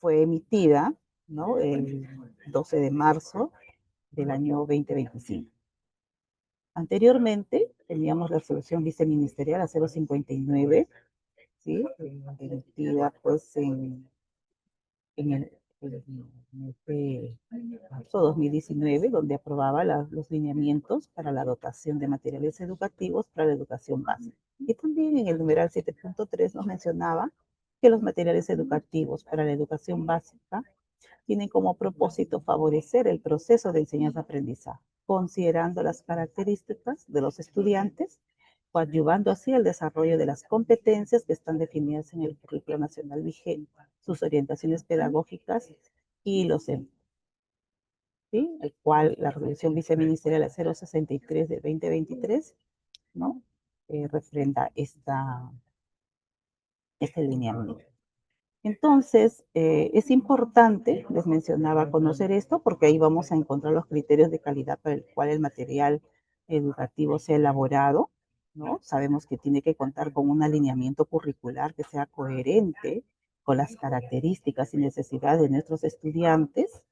fue emitida, ¿no?, el 12 de marzo del año 2025. Anteriormente teníamos la resolución viceministerial a 059, ¿sí?, emitida pues en el, en este marzo 2019, donde aprobaba los lineamientos para la dotación de materiales educativos para la educación básica. Y también en el numeral 7.3 nos mencionaba que los materiales educativos para la educación básica tienen como propósito favorecer el proceso de enseñanza-aprendizaje, considerando las características de los estudiantes, coadyuvando así el desarrollo de las competencias que están definidas en el currículo nacional vigente, sus orientaciones pedagógicas y los ¿sí?, el cual la resolución viceministerial 063 de 2023, ¿no?, refrenda este lineamiento. Entonces, es importante, les mencionaba, conocer esto porque ahí vamos a encontrar los criterios de calidad para el cual el material educativo sea elaborado, ¿no? Sabemos que tiene que contar con un alineamiento curricular que sea coherente con las características y necesidades de nuestros estudiantes.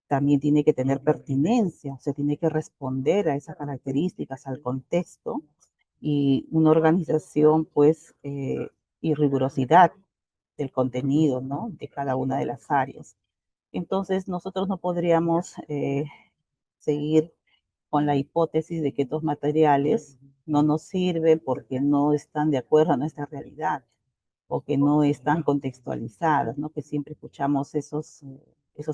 También tiene que tener pertinencia, o sea, tiene que responder a esas características, al contexto, y una organización, pues, y rigurosidad del contenido, ¿no?, de cada una de las áreas. Entonces, nosotros no podríamos seguir con la hipótesis de que estos materiales no nos sirven porque no están de acuerdo a nuestra realidad o que no están contextualizadas, ¿no? Que siempre escuchamos esos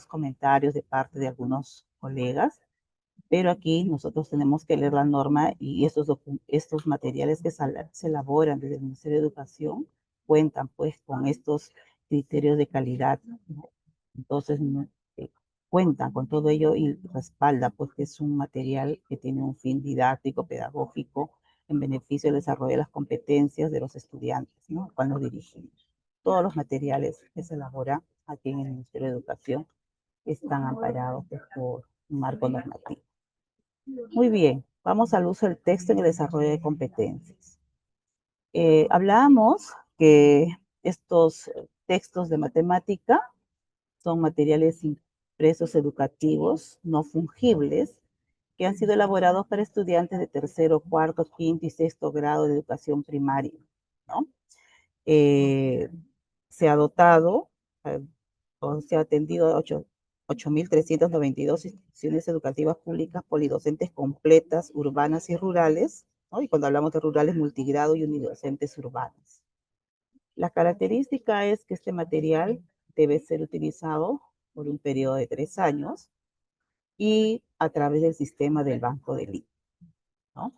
comentarios de parte de algunos colegas, pero aquí nosotros tenemos que leer la norma y estos materiales que se elaboran desde el Ministerio de Educación cuentan pues con estos criterios de calidad, ¿no? Entonces, eh, cuentan con todo ello y respalda pues que es un material que tiene un fin didáctico, pedagógico, en beneficio del desarrollo de las competencias de los estudiantes, ¿no?, cuando nos dirigimos. Todos los materiales que se elaboran aquí en el Ministerio de Educación están amparados pues, por un marco normativo. Muy bien, vamos al uso del texto en el desarrollo de competencias. Hablamos que estos textos de matemática son materiales impresos educativos no fungibles que han sido elaborados para estudiantes de tercero, cuarto, quinto y sexto grado de educación primaria, ¿no? Se ha dotado o se ha atendido a 8.392 instituciones educativas públicas polidocentes completas, urbanas y rurales, ¿no? Y cuando hablamos de rurales, multigrado y unidocentes urbanas. La característica es que este material debe ser utilizado por un periodo de 3 años y a través del sistema del banco de libros, ¿no?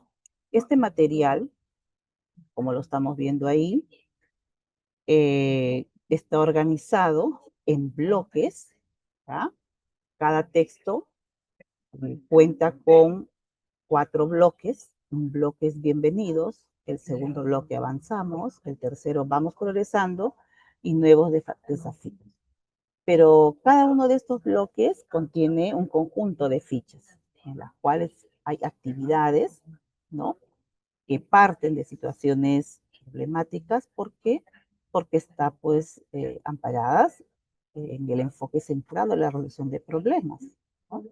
Este material, como lo estamos viendo ahí, está organizado en bloques, ¿ya? Cada texto cuenta con 4 bloques. Un bloque es bienvenidos, el segundo bloque avanzamos, el tercero vamos progresando y nuevos desafíos. Pero cada uno de estos bloques contiene un conjunto de fichas en las cuales hay actividades, ¿no?, que parten de situaciones problemáticas. ¿Por qué? Porque está pues amparadas en el enfoque centrado en la resolución de problemas, ¿no?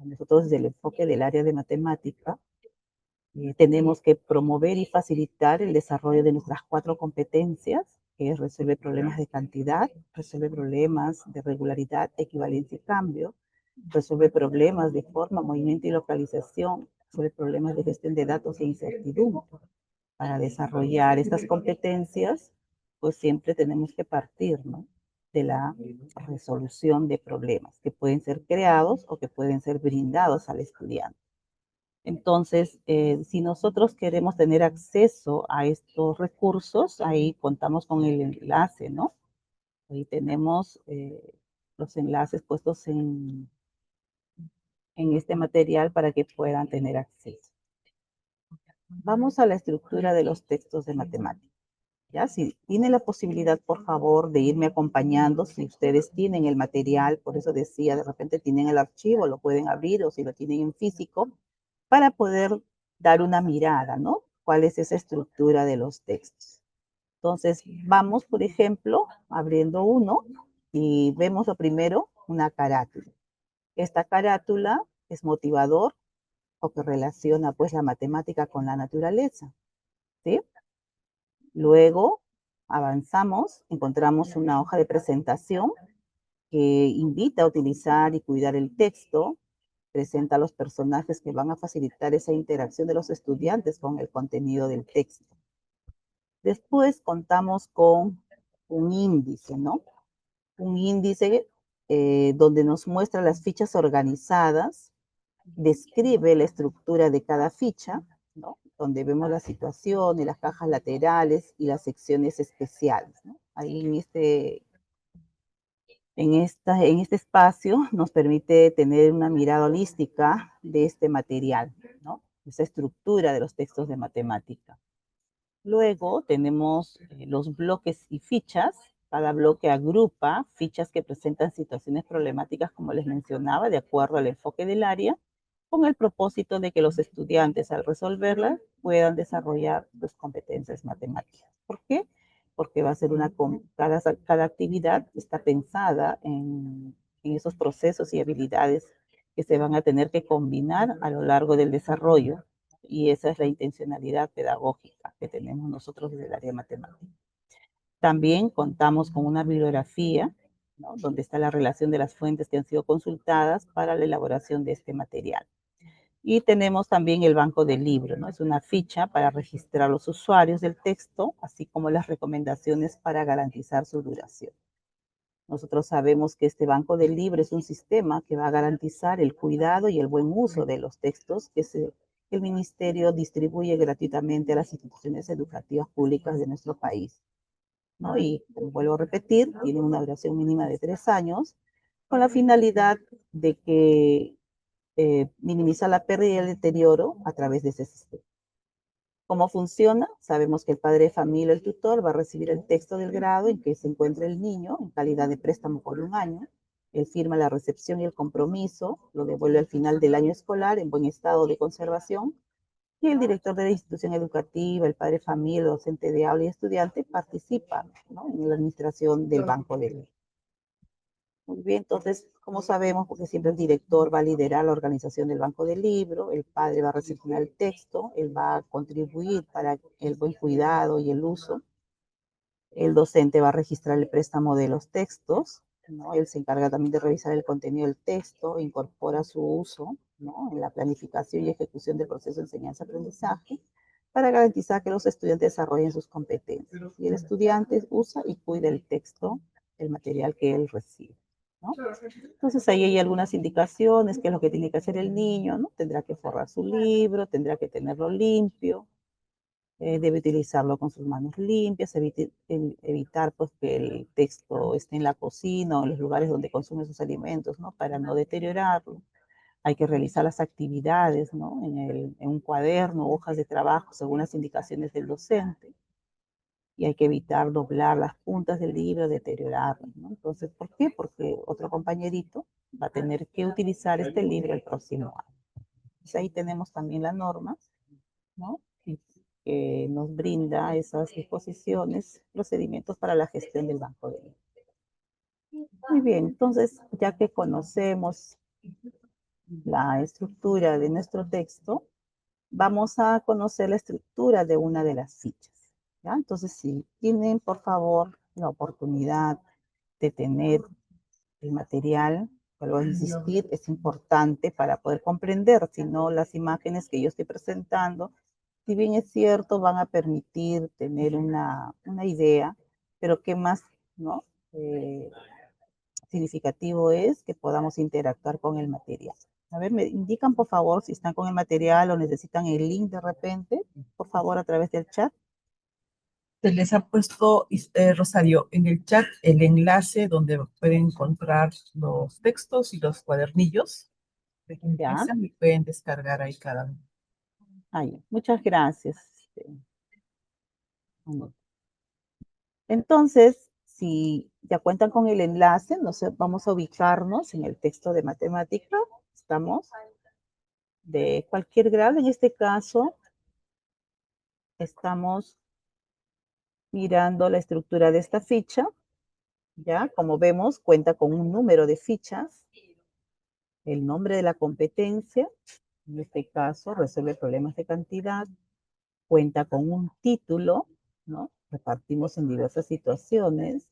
Nosotros desde el enfoque del área de matemática tenemos que promover y facilitar el desarrollo de nuestras 4 competencias, que es resolver problemas de cantidad, resolver problemas de regularidad, equivalencia y cambio, resolver problemas de forma, movimiento y localización, resolver problemas de gestión de datos e incertidumbre. Para desarrollar estas competencias, pues siempre tenemos que partir, ¿no?, de la resolución de problemas que pueden ser creados o que pueden ser brindados al estudiante. Entonces, si nosotros queremos tener acceso a estos recursos, ahí contamos con el enlace, ¿no? Ahí tenemos los enlaces puestos en este material para que puedan tener acceso. Vamos a la estructura de los textos de matemáticas. ¿Ya? Si tienen la posibilidad, por favor, de irme acompañando, si ustedes tienen el material, por eso decía, de repente tienen el archivo, lo pueden abrir o si lo tienen en físico, para poder dar una mirada, ¿no? ¿Cuál es esa estructura de los textos? Entonces, vamos, por ejemplo, abriendo uno, Y vemos lo primero, una carátula. Esta carátula es motivador o que relaciona pues la matemática con la naturaleza, ¿sí? Luego avanzamos, encontramos una hoja de presentación que invita a utilizar y cuidar el texto, presenta a los personajes que van a facilitar esa interacción de los estudiantes con el contenido del texto. Después contamos con un índice, ¿no? Un índice donde nos muestra las fichas organizadas, describe la estructura de cada ficha, ¿no? Donde vemos la situación y las cajas laterales y las secciones especiales, ¿no? Ahí en este espacio nos permite tener una mirada holística de este material, ¿no? Esa estructura de los textos de matemática. Luego tenemos los bloques y fichas. Cada bloque agrupa fichas que presentan situaciones problemáticas, como les mencionaba, de acuerdo al enfoque del área, con el propósito de que los estudiantes al resolverlas puedan desarrollar sus competencias matemáticas. ¿Por qué? Porque va a ser cada actividad está pensada en esos procesos y habilidades que se van a tener que combinar a lo largo del desarrollo, y esa es la intencionalidad pedagógica que tenemos nosotros desde el área de matemática. También contamos con una bibliografía, ¿no? Donde está la relación de las fuentes que han sido consultadas para la elaboración de este material. Y tenemos también el banco del libro, ¿no? Es una ficha para registrar los usuarios del texto, así como las recomendaciones para garantizar su duración. Nosotros sabemos que este banco del libro es un sistema que va a garantizar el cuidado y el buen uso de los textos que el Ministerio distribuye gratuitamente a las instituciones educativas públicas de nuestro país, ¿no? Y, como vuelvo a repetir, tiene una duración mínima de 3 años, con la finalidad de que minimiza la pérdida y el deterioro a través de ese sistema. ¿Cómo funciona? Sabemos que el padre de familia o el tutor va a recibir el texto del grado en que se encuentra el niño en calidad de préstamo por 1 año. Él firma la recepción y el compromiso, lo devuelve al final del año escolar en buen estado de conservación, y el director de la institución educativa, el padre de familia, el docente de aula y estudiante participa, ¿no? En la administración del banco de ley. Muy bien, entonces, como sabemos, porque siempre el director va a liderar la organización del banco del libro, el padre va a recepcionar el texto, él va a contribuir para el buen cuidado y el uso, el docente va a registrar el préstamo de los textos, ¿no? Él se encarga también de revisar el contenido del texto, incorpora su uso, ¿no? En la planificación y ejecución del proceso de enseñanza-aprendizaje, para garantizar que los estudiantes desarrollen sus competencias. Y el estudiante usa y cuida el texto, el material que él recibe, ¿no? Entonces ahí hay algunas indicaciones, qué es lo que tiene que hacer el niño, ¿no? Tendrá que forrar su libro, tendrá que tenerlo limpio, debe utilizarlo con sus manos limpias, evitar pues que el texto esté en la cocina o en los lugares donde consume sus alimentos, ¿no? Para no deteriorarlo. Hay que realizar las actividades, ¿no? En un cuaderno, hojas de trabajo, según las indicaciones del docente. Y hay que evitar doblar las puntas del libro, deteriorarlas, ¿no? Entonces, ¿por qué? Porque otro compañerito va a tener que utilizar este libro el próximo año. Entonces, ahí tenemos también la norma, ¿no? Que nos brinda esas disposiciones, procedimientos para la gestión del banco de libros. Muy bien, entonces, ya que conocemos la estructura de nuestro texto, vamos a conocer la estructura de una de las fichas, ¿ya? Entonces, si tienen, por favor, la oportunidad de tener el material, vuelvo a insistir, es importante para poder comprender, si no las imágenes que yo estoy presentando, si bien es cierto, van a permitir tener una idea, pero qué más, ¿no? Significativo es que podamos interactuar con el material. A ver, me indican por favor si están con el material o necesitan el link de repente, por favor a través del chat. Se les ha puesto, Rosario, en el chat el enlace donde pueden encontrar los textos y los cuadernillos. Ya, Empiezan y pueden descargar ahí cada uno. ahí, muchas gracias. Entonces, si ya cuentan con el enlace, vamos a ubicarnos en el texto de matemática. Estamos de cualquier grado, en este caso, estamos mirando la estructura de esta ficha, Ya, como vemos, cuenta con un número de fichas, el nombre de la competencia, en este caso resuelve problemas de cantidad, cuenta con un título, ¿no? Repartimos en diversas situaciones.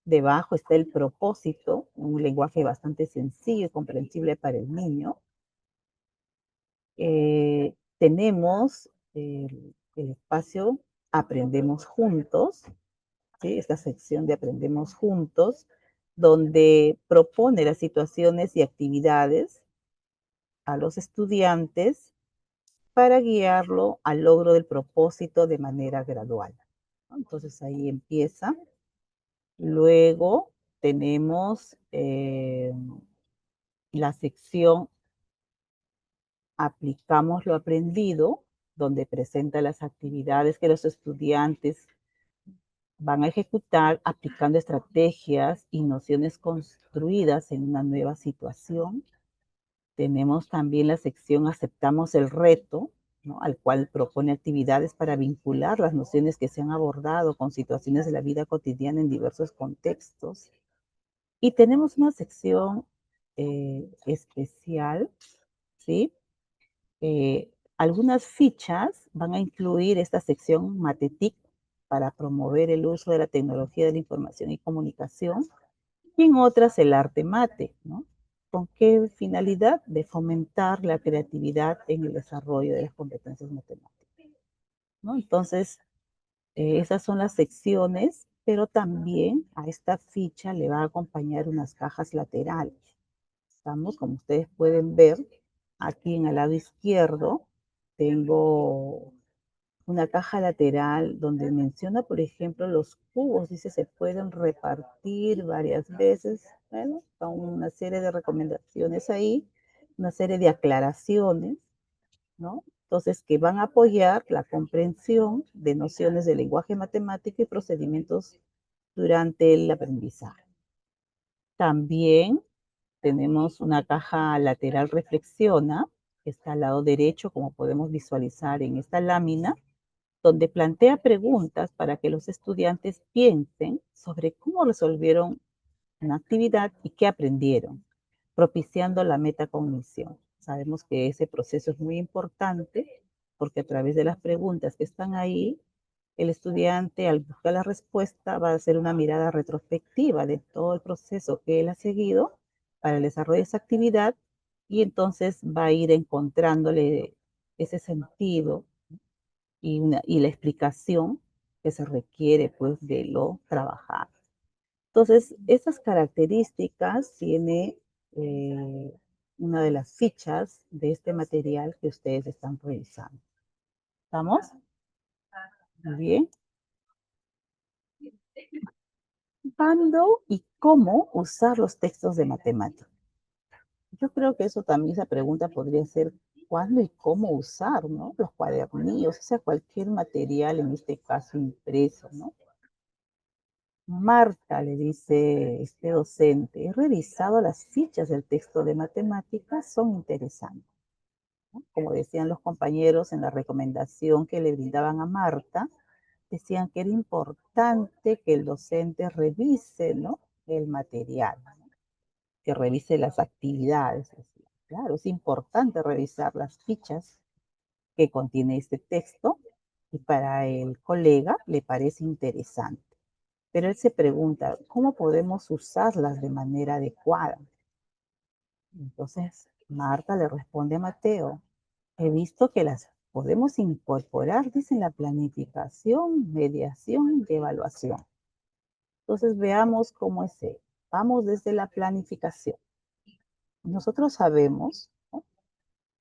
Debajo está el propósito, un lenguaje bastante sencillo y comprensible para el niño. Tenemos el espacio Aprendemos Juntos, ¿sí? Esta sección de Aprendemos Juntos, donde propone las situaciones y actividades a los estudiantes para guiarlo al logro del propósito de manera gradual, ¿no? Entonces ahí empieza. Luego tenemos la sección Aplicamos lo aprendido, donde presenta las actividades que los estudiantes van a ejecutar aplicando estrategias y nociones construidas en una nueva situación. Tenemos también la sección Aceptamos el reto, ¿no? Al cual propone actividades para vincular las nociones que se han abordado con situaciones de la vida cotidiana en diversos contextos. Y tenemos una sección especial, ¿sí? Algunas fichas van a incluir esta sección Matetic para promover el uso de la tecnología de la información y comunicación, y en otras el arte mate, ¿no? ¿Con qué finalidad? De fomentar la creatividad en el desarrollo de las competencias matemáticas, ¿no? Entonces, esas son las secciones, pero también a esta ficha le va a acompañar unas cajas laterales. Estamos, como ustedes pueden ver, aquí en el lado izquierdo tengo una caja lateral donde menciona, por ejemplo, los cubos, dice, se pueden repartir varias veces, bueno, con una serie de recomendaciones ahí, una serie de aclaraciones, ¿no? Entonces, que van a apoyar la comprensión de nociones de lenguaje matemático y procedimientos durante el aprendizaje. También tenemos una caja lateral reflexiona, que está al lado derecho, como podemos visualizar en esta lámina, donde plantea preguntas para que los estudiantes piensen sobre cómo resolvieron una actividad y qué aprendieron, propiciando la metacognición. Sabemos que ese proceso es muy importante porque a través de las preguntas que están ahí, el estudiante al buscar la respuesta va a hacer una mirada retrospectiva de todo el proceso que él ha seguido para el desarrollo de esa actividad y entonces va a ir encontrándole ese sentido y la explicación que se requiere pues de lo trabajado. Entonces, esas características tiene una de las fichas de este material que ustedes están revisando. ¿Estamos? Muy bien. ¿Cuándo y cómo usar los textos de matemáticas? Yo creo que eso también, esa pregunta podría ser cuándo y cómo usar, ¿no? Los cuadernillos, o sea, cualquier material, en este caso impreso, ¿no? Marta, le dice este docente, he revisado las fichas del texto de matemáticas, son interesantes, ¿no? Como decían los compañeros en la recomendación que le brindaban a Marta, decían que era importante que el docente revise, ¿no? El material, ¿no? Que revise las actividades. Claro, es importante revisar las fichas que contiene este texto y para el colega le parece interesante. Pero él se pregunta, ¿cómo podemos usarlas de manera adecuada? Entonces, Marta le responde a Mateo, he visto que las podemos incorporar, dice, en la planificación, mediación y evaluación. Entonces, veamos cómo es él. Vamos desde la planificación. Nosotros sabemos, ¿no?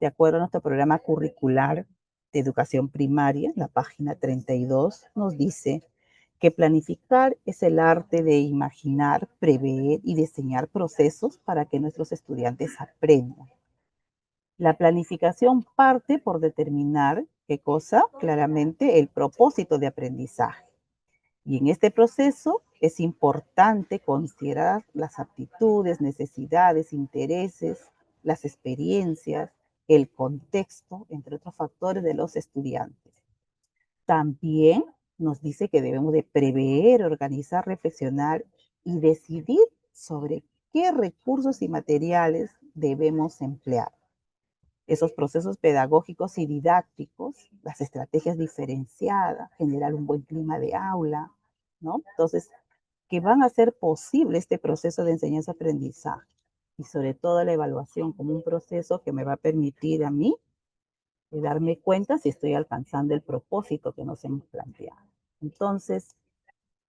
De acuerdo a nuestro programa curricular de educación primaria, la página 32 nos dice que planificar es el arte de imaginar, prever y diseñar procesos para que nuestros estudiantes aprendan. La planificación parte por determinar, ¿qué cosa? Claramente el propósito de aprendizaje. Y en este proceso es importante considerar las aptitudes, necesidades, intereses, las experiencias, el contexto, entre otros factores de los estudiantes. También nos dice que debemos de prever, organizar, reflexionar y decidir sobre qué recursos y materiales debemos emplear. Esos procesos pedagógicos y didácticos, las estrategias diferenciadas, generar un buen clima de aula, ¿no? Entonces, que van a hacer posible este proceso de enseñanza-aprendizaje y sobre todo la evaluación como un proceso que me va a permitir a mí darme cuenta si estoy alcanzando el propósito que nos hemos planteado. Entonces,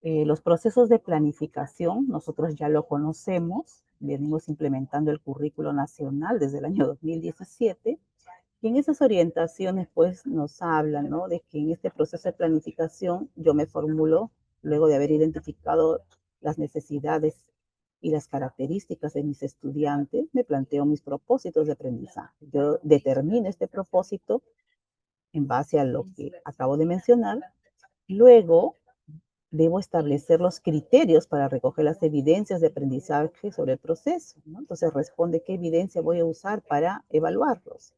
los procesos de planificación, nosotros ya lo conocemos, venimos implementando el currículo nacional desde el año 2017, y en esas orientaciones pues nos hablan, ¿no? De que en este proceso de planificación yo me formulo, luego de haber identificado las necesidades y las características de mis estudiantes, me planteo mis propósitos de aprendizaje. Yo determino este propósito en base a lo que acabo de mencionar. Luego, debo establecer los criterios para recoger las evidencias de aprendizaje sobre el proceso, ¿no? Entonces, responde qué evidencia voy a usar para evaluarlos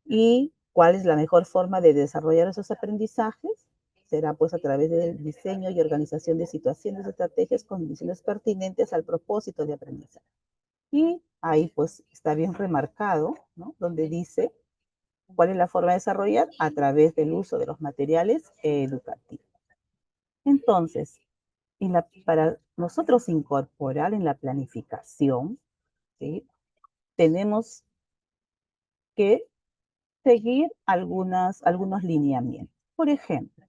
y cuál es la mejor forma de desarrollar esos aprendizajes. Será pues a través del diseño y organización de situaciones, estrategias, condiciones pertinentes al propósito de aprendizaje. Y ahí pues está bien remarcado, ¿no? Donde dice cuál es la forma de desarrollar a través del uso de los materiales educativos. Entonces, para nosotros incorporar en la planificación, ¿sí? Tenemos que seguir algunos lineamientos. Por ejemplo,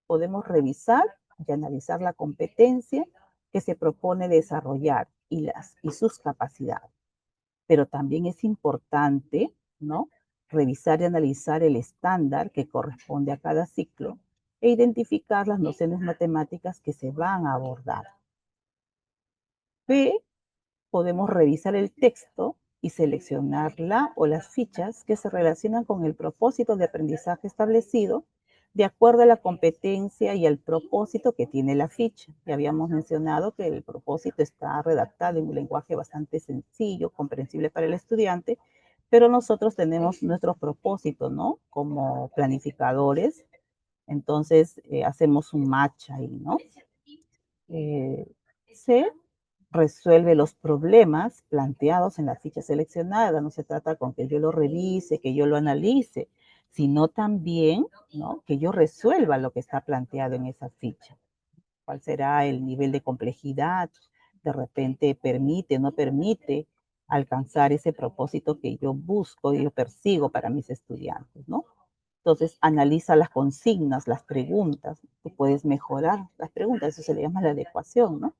podemos revisar y analizar la competencia que se propone desarrollar y sus capacidades. Pero también es importante, ¿no? Revisar y analizar el estándar que corresponde a cada ciclo e identificar las nociones matemáticas que se van a abordar. B, podemos revisar el texto y seleccionar la o las fichas que se relacionan con el propósito de aprendizaje establecido de acuerdo a la competencia y al propósito que tiene la ficha. Ya habíamos mencionado que el propósito está redactado en un lenguaje bastante sencillo, comprensible para el estudiante, pero nosotros tenemos nuestro propósito, ¿no? Como planificadores, entonces hacemos un match ahí, ¿no? C, resuelve los problemas planteados en la ficha seleccionada. No se trata con que yo lo revise, que yo lo analice, sino también, ¿no? Que yo resuelva lo que está planteado en esa ficha. ¿Cuál será el nivel de complejidad? De repente permite, no permite alcanzar ese propósito que yo busco y yo persigo para mis estudiantes, ¿no? Entonces, analiza las consignas, las preguntas. Tú puedes mejorar las preguntas, eso se le llama la adecuación, ¿no?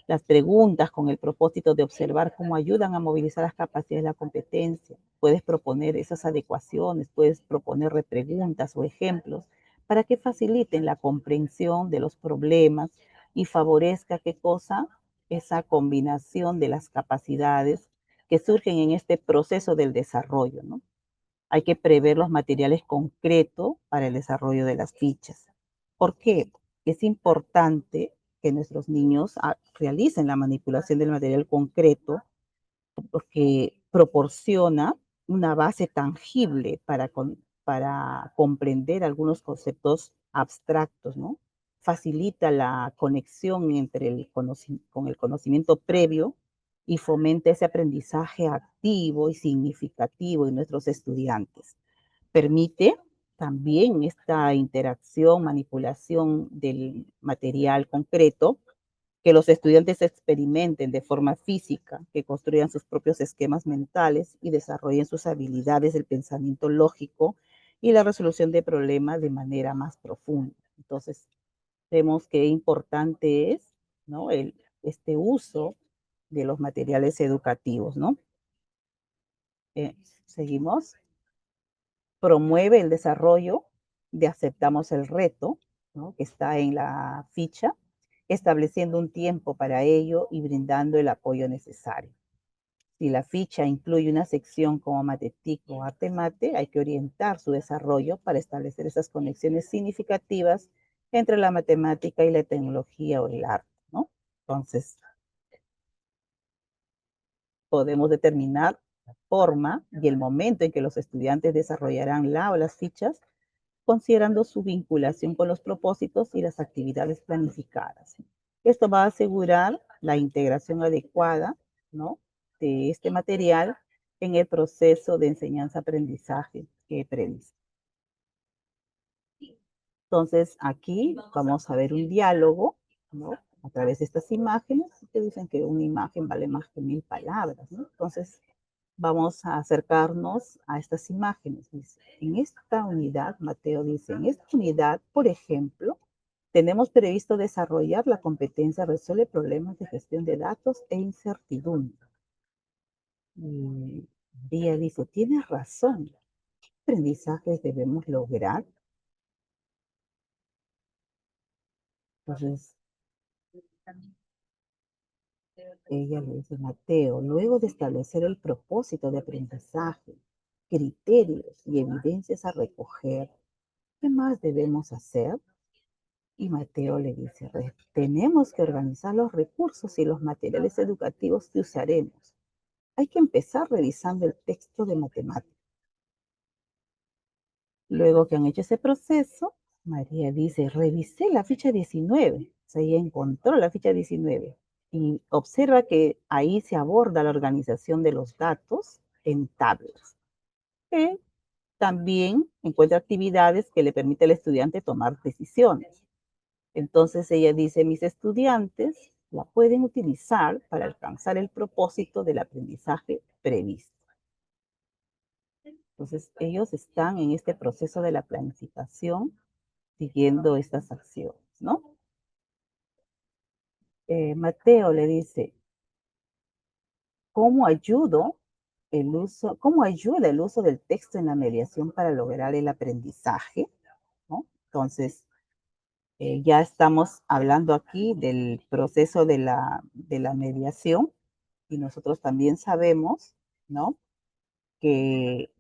Las preguntas con el propósito de observar cómo ayudan a movilizar las capacidades de la competencia. Puedes proponer esas adecuaciones, puedes proponer repreguntas o ejemplos para que faciliten la comprensión de los problemas y favorezca qué cosa, esa combinación de las capacidades que surgen en este proceso del desarrollo, ¿no? Hay que prever los materiales concretos para el desarrollo de las fichas. ¿Por qué? Es importante que nuestros niños realicen la manipulación del material concreto porque proporciona una base tangible para comprender algunos conceptos abstractos, ¿no? Facilita la conexión entre con el conocimiento previo y fomenta ese aprendizaje activo y significativo en nuestros estudiantes. Permite también esta interacción, manipulación del material concreto, que los estudiantes experimenten de forma física, que construyan sus propios esquemas mentales y desarrollen sus habilidades del pensamiento lógico y la resolución de problemas de manera más profunda. Entonces, vemos qué importante es, ¿no? Este uso de los materiales educativos, ¿no? Seguimos. Promueve el desarrollo de aceptamos el reto, ¿no? Que está en la ficha, estableciendo un tiempo para ello y brindando el apoyo necesario. Si la ficha incluye una sección como Matetic o Arte Mate, hay que orientar su desarrollo para establecer esas conexiones significativas entre la matemática y la tecnología o el arte, ¿no? Entonces, podemos determinar la forma y el momento en que los estudiantes desarrollarán la o las fichas considerando su vinculación con los propósitos y las actividades planificadas. Esto va a asegurar la integración adecuada, ¿no?, de este material en el proceso de enseñanza-aprendizaje que previste. Entonces, aquí vamos a ver un diálogo, ¿no?, a través de estas imágenes, que dicen que una imagen vale más que 1000 palabras, ¿no? Entonces, vamos a acercarnos a estas imágenes. Dice, en esta unidad, Mateo dice, en esta unidad, por ejemplo, tenemos previsto desarrollar la competencia resuelve problemas de gestión de datos e incertidumbre. Y María dice, tienes razón. ¿Qué aprendizajes debemos lograr? Entonces, ella le dice, Mateo, luego de establecer el propósito de aprendizaje, criterios y evidencias a recoger, ¿qué más debemos hacer? Y Mateo le dice, tenemos que organizar los recursos y los materiales educativos que usaremos. Hay que empezar revisando el texto de matemáticas. Luego que han hecho ese proceso, María dice, revisé la ficha 19. O sea, ella encontró la ficha 19 y observa que ahí se aborda la organización de los datos en tablas. Que también encuentra actividades que le permiten al estudiante tomar decisiones. Entonces ella dice, mis estudiantes la pueden utilizar para alcanzar el propósito del aprendizaje previsto. Entonces ellos están en este proceso de la planificación siguiendo estas acciones, ¿no? Mateo le dice, ¿cómo ayuda el uso del texto en la mediación para lograr el aprendizaje? ¿No? Entonces, ya estamos hablando aquí del proceso de la mediación y nosotros también sabemos, ¿no?, que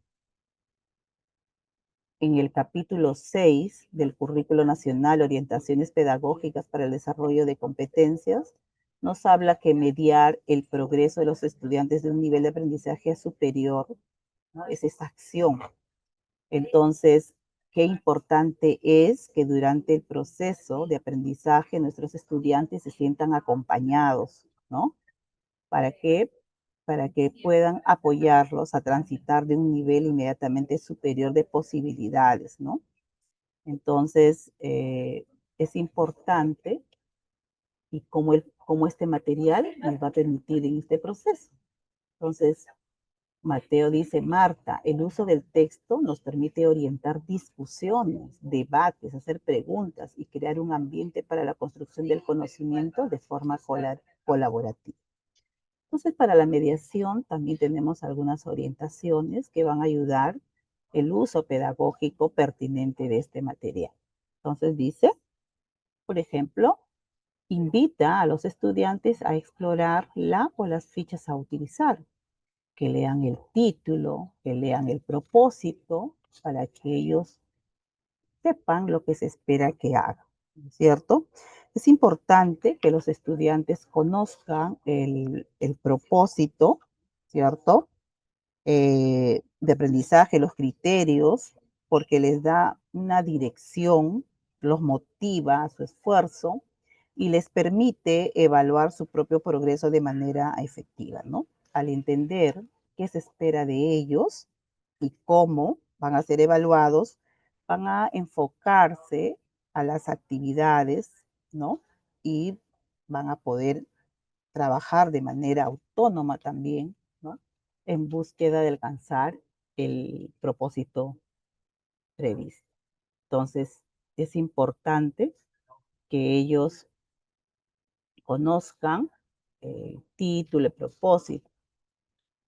en el capítulo 6 del Currículo Nacional Orientaciones Pedagógicas para el Desarrollo de Competencias, nos habla que mediar el progreso de los estudiantes de un nivel de aprendizaje superior, ¿no?, es esa acción. Entonces, qué importante es que durante el proceso de aprendizaje nuestros estudiantes se sientan acompañados, ¿no? ¿Para qué? Para que puedan apoyarlos a transitar de un nivel inmediatamente superior de posibilidades, ¿no? Entonces, es importante y cómo este material nos va a permitir en este proceso. Entonces, Mateo dice, Marta, el uso del texto nos permite orientar discusiones, debates, hacer preguntas y crear un ambiente para la construcción del conocimiento de forma colaborativa. Entonces, para la mediación también tenemos algunas orientaciones que van a ayudar el uso pedagógico pertinente de este material. Entonces dice, por ejemplo, invita a los estudiantes a explorar la o las fichas a utilizar, que lean el título, que lean el propósito, para que ellos sepan lo que se espera que hagan, ¿cierto? Es importante que los estudiantes conozcan el propósito, ¿cierto?, de aprendizaje, los criterios, porque les da una dirección, los motiva a su esfuerzo y les permite evaluar su propio progreso de manera efectiva, ¿no? Al entender qué se espera de ellos y cómo van a ser evaluados, van a enfocarse a las actividades, ¿no? Y van a poder trabajar de manera autónoma también, ¿no?, en búsqueda de alcanzar el propósito previsto. Entonces, es importante que ellos conozcan el título, el propósito.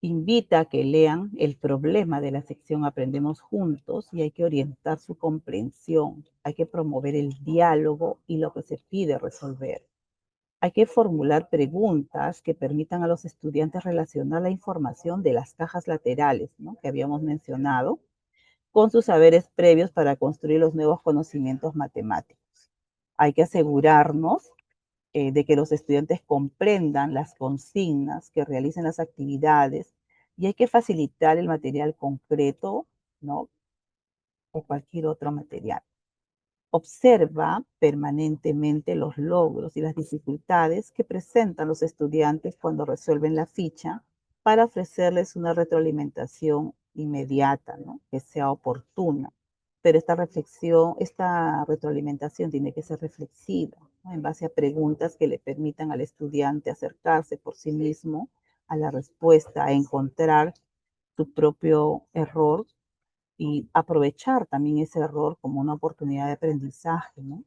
Invita a que lean el problema de la sección Aprendemos Juntos y hay que orientar su comprensión. Hay que promover el diálogo y lo que se pide resolver. Hay que formular preguntas que permitan a los estudiantes relacionar la información de las cajas laterales, ¿no?, que habíamos mencionado, con sus saberes previos para construir los nuevos conocimientos matemáticos. Hay que asegurarnos de que los estudiantes comprendan las consignas, que realicen las actividades y hay que facilitar el material concreto, ¿no?, o cualquier otro material. Observa permanentemente los logros y las dificultades que presentan los estudiantes cuando resuelven la ficha para ofrecerles una retroalimentación inmediata, ¿no? Que sea oportuna. Pero esta retroalimentación tiene que ser reflexiva, ¿no? En base a preguntas que le permitan al estudiante acercarse por sí mismo a la respuesta, a encontrar su propio error y aprovechar también ese error como una oportunidad de aprendizaje, ¿no?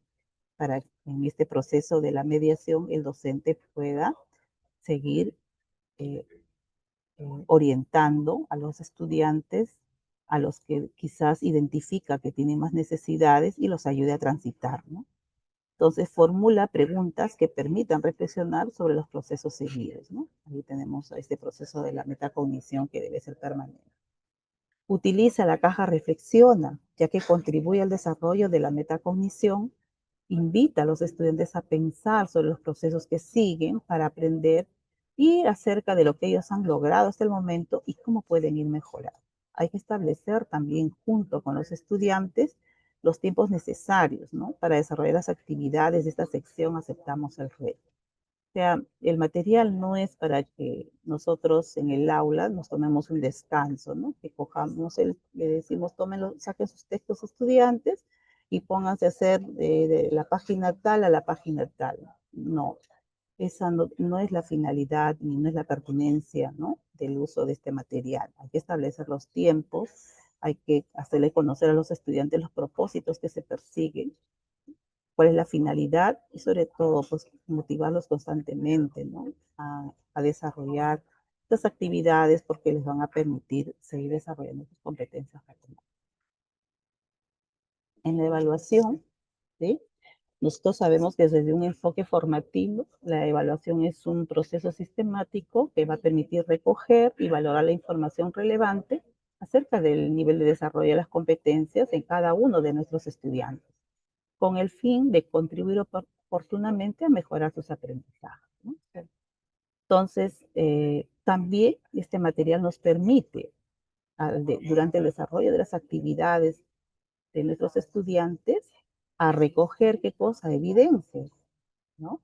Para que en este proceso de la mediación el docente pueda seguir eh, orientando a los estudiantes a los que quizás identifica que tienen más necesidades y los ayude a transitar, ¿no? Entonces formula preguntas que permitan reflexionar sobre los procesos seguidos, ¿no? Ahí tenemos este proceso de la metacognición que debe ser permanente. Utiliza la caja reflexiona, ya que contribuye al desarrollo de la metacognición. Invita a los estudiantes a pensar sobre los procesos que siguen para aprender y acerca de lo que ellos han logrado hasta el momento y cómo pueden ir mejorando. Hay que establecer también junto con los estudiantes los tiempos necesarios, ¿no? Para desarrollar las actividades de esta sección Aceptamos el reto. O sea, el material no es para que nosotros en el aula nos tomemos un descanso, ¿no? Que cojamos le decimos, tómenlo, saquen sus textos estudiantes y pónganse a hacer de la página tal a la página tal. No, esa no es la finalidad ni no es la pertinencia, ¿no? Del uso de este material. Hay que establecer los tiempos, hay que hacerle conocer a los estudiantes los propósitos que se persiguen, cuál es la finalidad y sobre todo, pues motivarlos constantemente, ¿no? A desarrollar estas actividades porque les van a permitir seguir desarrollando sus competencias matemáticas. En la evaluación, ¿sí? Nosotros sabemos que desde un enfoque formativo, la evaluación es un proceso sistemático que va a permitir recoger y valorar la información relevante acerca del nivel de desarrollo de las competencias en cada uno de nuestros estudiantes, con el fin de contribuir oportunamente a mejorar sus aprendizajes, ¿no? Entonces, también este material nos permite, durante el desarrollo de las actividades de nuestros estudiantes, a recoger qué cosa, evidencias, ¿no?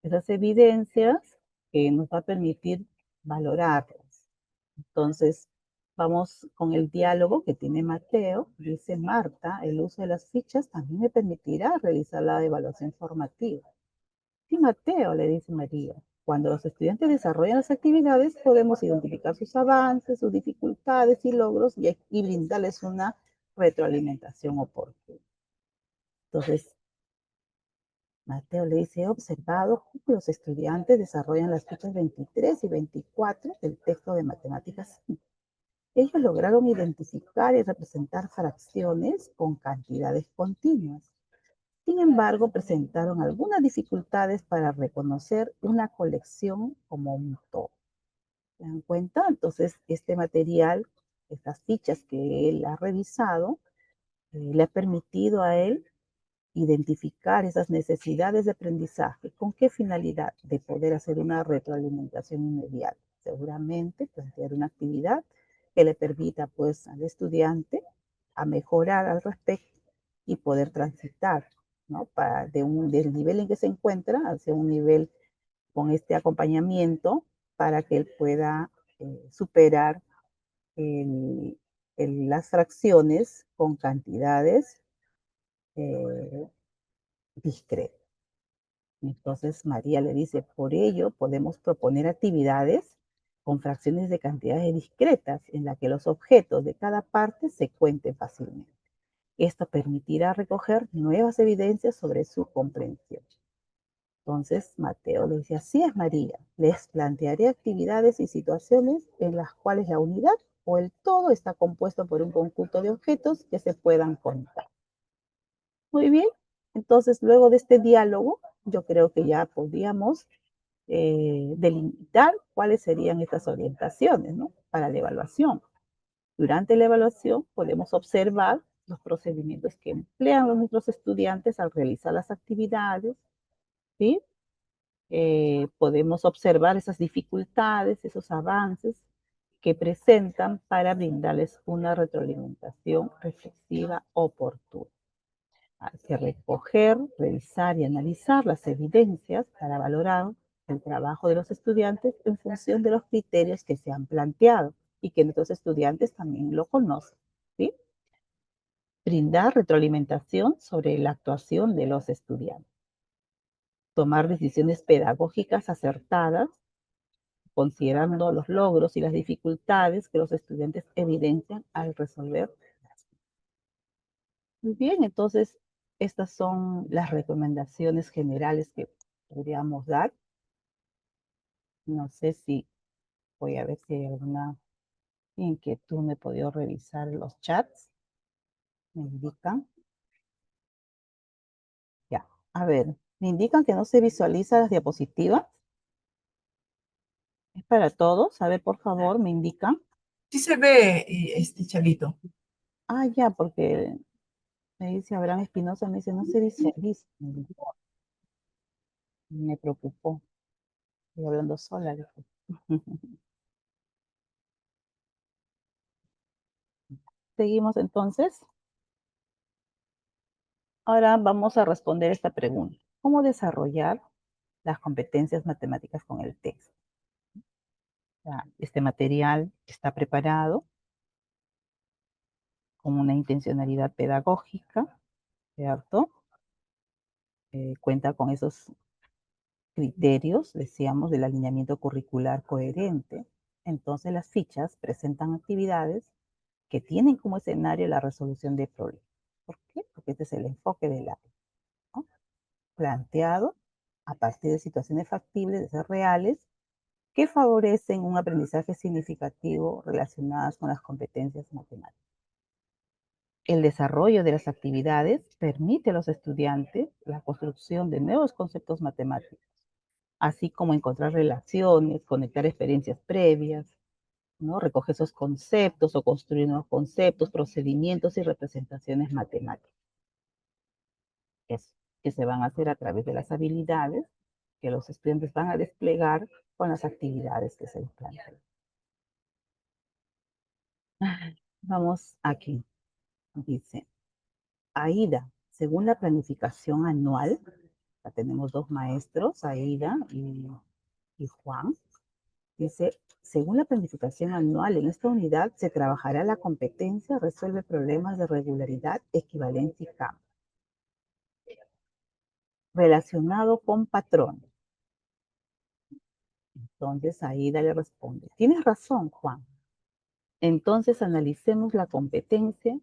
Esas evidencias que nos va a permitir valorarlas. Entonces, vamos con el diálogo que tiene Mateo. Dice Marta, el uso de las fichas también me permitirá realizar la evaluación formativa. Sí, Mateo, le dice María. Cuando los estudiantes desarrollan las actividades, podemos identificar sus avances, sus dificultades y logros y brindarles una retroalimentación oportuna. Entonces, Mateo le dice, he observado cómo los estudiantes desarrollan las fichas 23 y 24 del texto de matemáticas 5. Ellos lograron identificar y representar fracciones con cantidades continuas. Sin embargo, presentaron algunas dificultades para reconocer una colección como un todo. ¿Se dan cuenta? Entonces, este material, estas fichas que él ha revisado, le ha permitido a él identificar esas necesidades de aprendizaje. ¿Con qué finalidad? De poder hacer una retroalimentación inmediata. Seguramente plantear una actividad que le permita pues al estudiante a mejorar al respecto y poder transitar, ¿no? Del nivel en que se encuentra hacia un nivel con este acompañamiento para que él pueda superar el, las fracciones con cantidades eh, discretas. Entonces María le dice, por ello podemos proponer actividades con fracciones de cantidades discretas en la que los objetos de cada parte se cuenten fácilmente. Esto permitirá recoger nuevas evidencias sobre su comprensión. Entonces Mateo le dice, así es María, les plantearé actividades y situaciones en las cuales la unidad o el todo está compuesto por un conjunto de objetos que se puedan contar. Muy bien, entonces luego de este diálogo, yo creo que ya podríamos delimitar cuáles serían estas orientaciones, ¿no? Para la evaluación. Durante la evaluación podemos observar los procedimientos que emplean nuestros estudiantes al realizar las actividades, ¿sí? Podemos observar esas dificultades, esos avances que presentan para brindarles una retroalimentación reflexiva oportuna. Hay que recoger, revisar y analizar las evidencias para valorar el trabajo de los estudiantes en función de los criterios que se han planteado y que nuestros estudiantes también lo conocen, ¿sí? Brindar retroalimentación sobre la actuación de los estudiantes. Tomar decisiones pedagógicas acertadas, considerando los logros y las dificultades que los estudiantes evidencian al resolver. Muy bien, entonces estas son las recomendaciones generales que podríamos dar. No sé si voy a ver si hay alguna inquietud, me he podido revisar los chats, me indican. Ya, a ver, me indican que no se visualiza las diapositivas. Es para todos. A ver, por favor, me indican. Sí se ve, Chalito. Ah, ya, porque me dice Abraham Espinosa, me dice, no se visualiza. Me preocupó. Estoy hablando sola. Dijo. Seguimos entonces. Ahora vamos a responder esta pregunta. ¿Cómo desarrollar las competencias matemáticas con el texto? Ya, este material está preparado con una intencionalidad pedagógica, ¿cierto? Cuenta con esos criterios, decíamos, del alineamiento curricular coherente. Entonces las fichas presentan actividades que tienen como escenario la resolución de problemas. ¿Por qué? Porque este es el enfoque del área, ¿no? Planteado a partir de situaciones factibles, de ser reales, que favorecen un aprendizaje significativo relacionadas con las competencias matemáticas. El desarrollo de las actividades permite a los estudiantes la construcción de nuevos conceptos matemáticos, así como encontrar relaciones, conectar experiencias previas, ¿no? Recoger esos conceptos o construir nuevos conceptos, procedimientos y representaciones matemáticas. Eso, que se van a hacer a través de las habilidades que los estudiantes van a desplegar con las actividades que se les plantean. Vamos aquí. Dice, Aida, según la planificación anual, ya tenemos dos maestros, Aida y Juan. Dice, según la planificación anual, en esta unidad se trabajará la competencia, resuelve problemas de regularidad, equivalencia y cambio, relacionado con patrones. Entonces Aida le responde, tienes razón, Juan. Entonces analicemos la competencia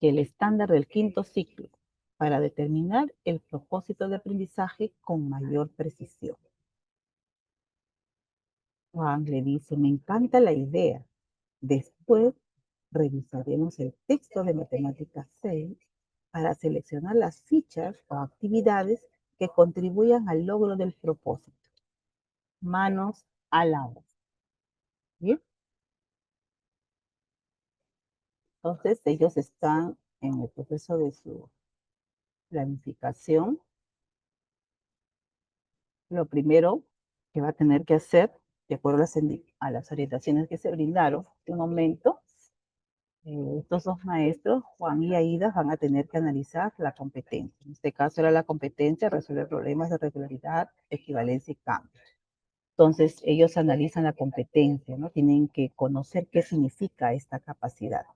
y el estándar del quinto ciclo para determinar el propósito de aprendizaje con mayor precisión. Juan le dice, me encanta la idea. Después revisaremos el texto de Matemáticas 6 para seleccionar las fichas o actividades que contribuyan al logro del propósito. Manos a la obra. ¿Bien? Entonces, ellos están en el proceso de su planificación. Lo primero que va a tener que hacer, de acuerdo a las orientaciones que se brindaron en un momento, estos dos maestros, Juan y Aida, van a tener que analizar la competencia. En este caso era la competencia resolver problemas de regularidad, equivalencia y cambio. Entonces, ellos analizan la competencia, ¿no? Tienen que conocer qué significa esta capacidad,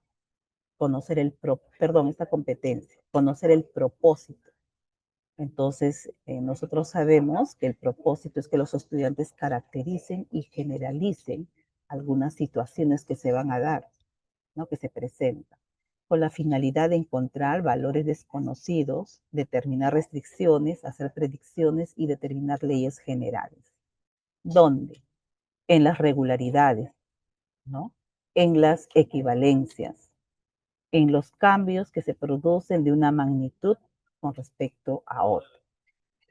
conocer esta competencia, conocer el propósito. Entonces, nosotros sabemos que el propósito es que los estudiantes caractericen y generalicen algunas situaciones que se van a dar, ¿no? Que se presentan, con la finalidad de encontrar valores desconocidos, determinar restricciones, hacer predicciones y determinar leyes generales. ¿Dónde? En las regularidades, ¿no? En las equivalencias, en los cambios que se producen de una magnitud con respecto a otra.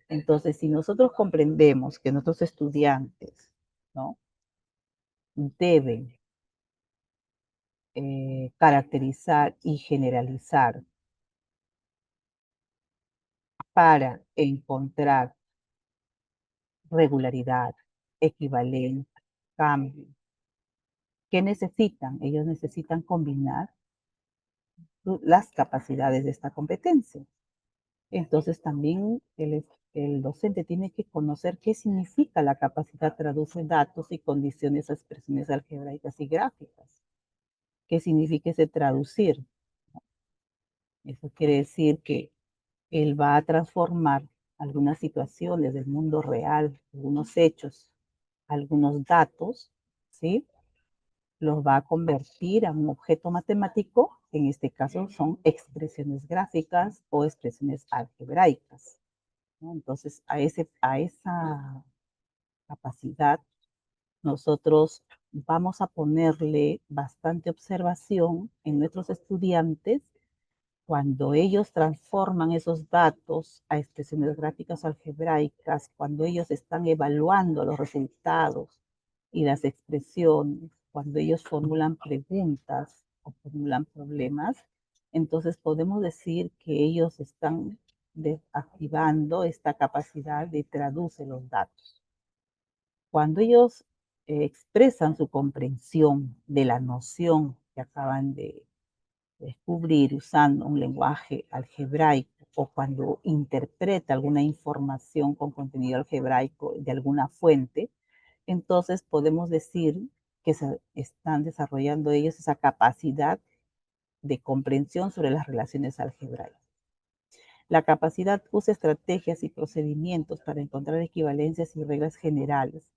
Entonces, si nosotros comprendemos que nuestros estudiantes, ¿no? Deben caracterizar y generalizar para encontrar regularidad, equivalencia, cambio. ¿Qué necesitan? Ellos necesitan combinar las capacidades de esta competencia. Entonces también el docente tiene que conocer qué significa la capacidad traduce datos y condiciones a expresiones algebraicas y gráficas. ¿Qué significa ese traducir? Eso quiere decir que él va a transformar algunas situaciones del mundo real, algunos hechos, algunos datos, ¿sí? Los va a convertir a un objeto matemático, en este caso son expresiones gráficas o expresiones algebraicas, ¿no? Entonces, a esa capacidad, nosotros vamos a ponerle bastante observación en nuestros estudiantes cuando ellos transforman esos datos a expresiones gráficas algebraicas, cuando ellos están evaluando los resultados y las expresiones, cuando ellos formulan preguntas o formulan problemas, entonces podemos decir que ellos están activando esta capacidad de traducir los datos. Cuando ellos expresan su comprensión de la noción que acaban de descubrir usando un lenguaje algebraico o cuando interpreta alguna información con contenido algebraico de alguna fuente, entonces podemos decir que se están desarrollando ellos esa capacidad de comprensión sobre las relaciones algebraicas. La capacidad usa estrategias y procedimientos para encontrar equivalencias y reglas generales.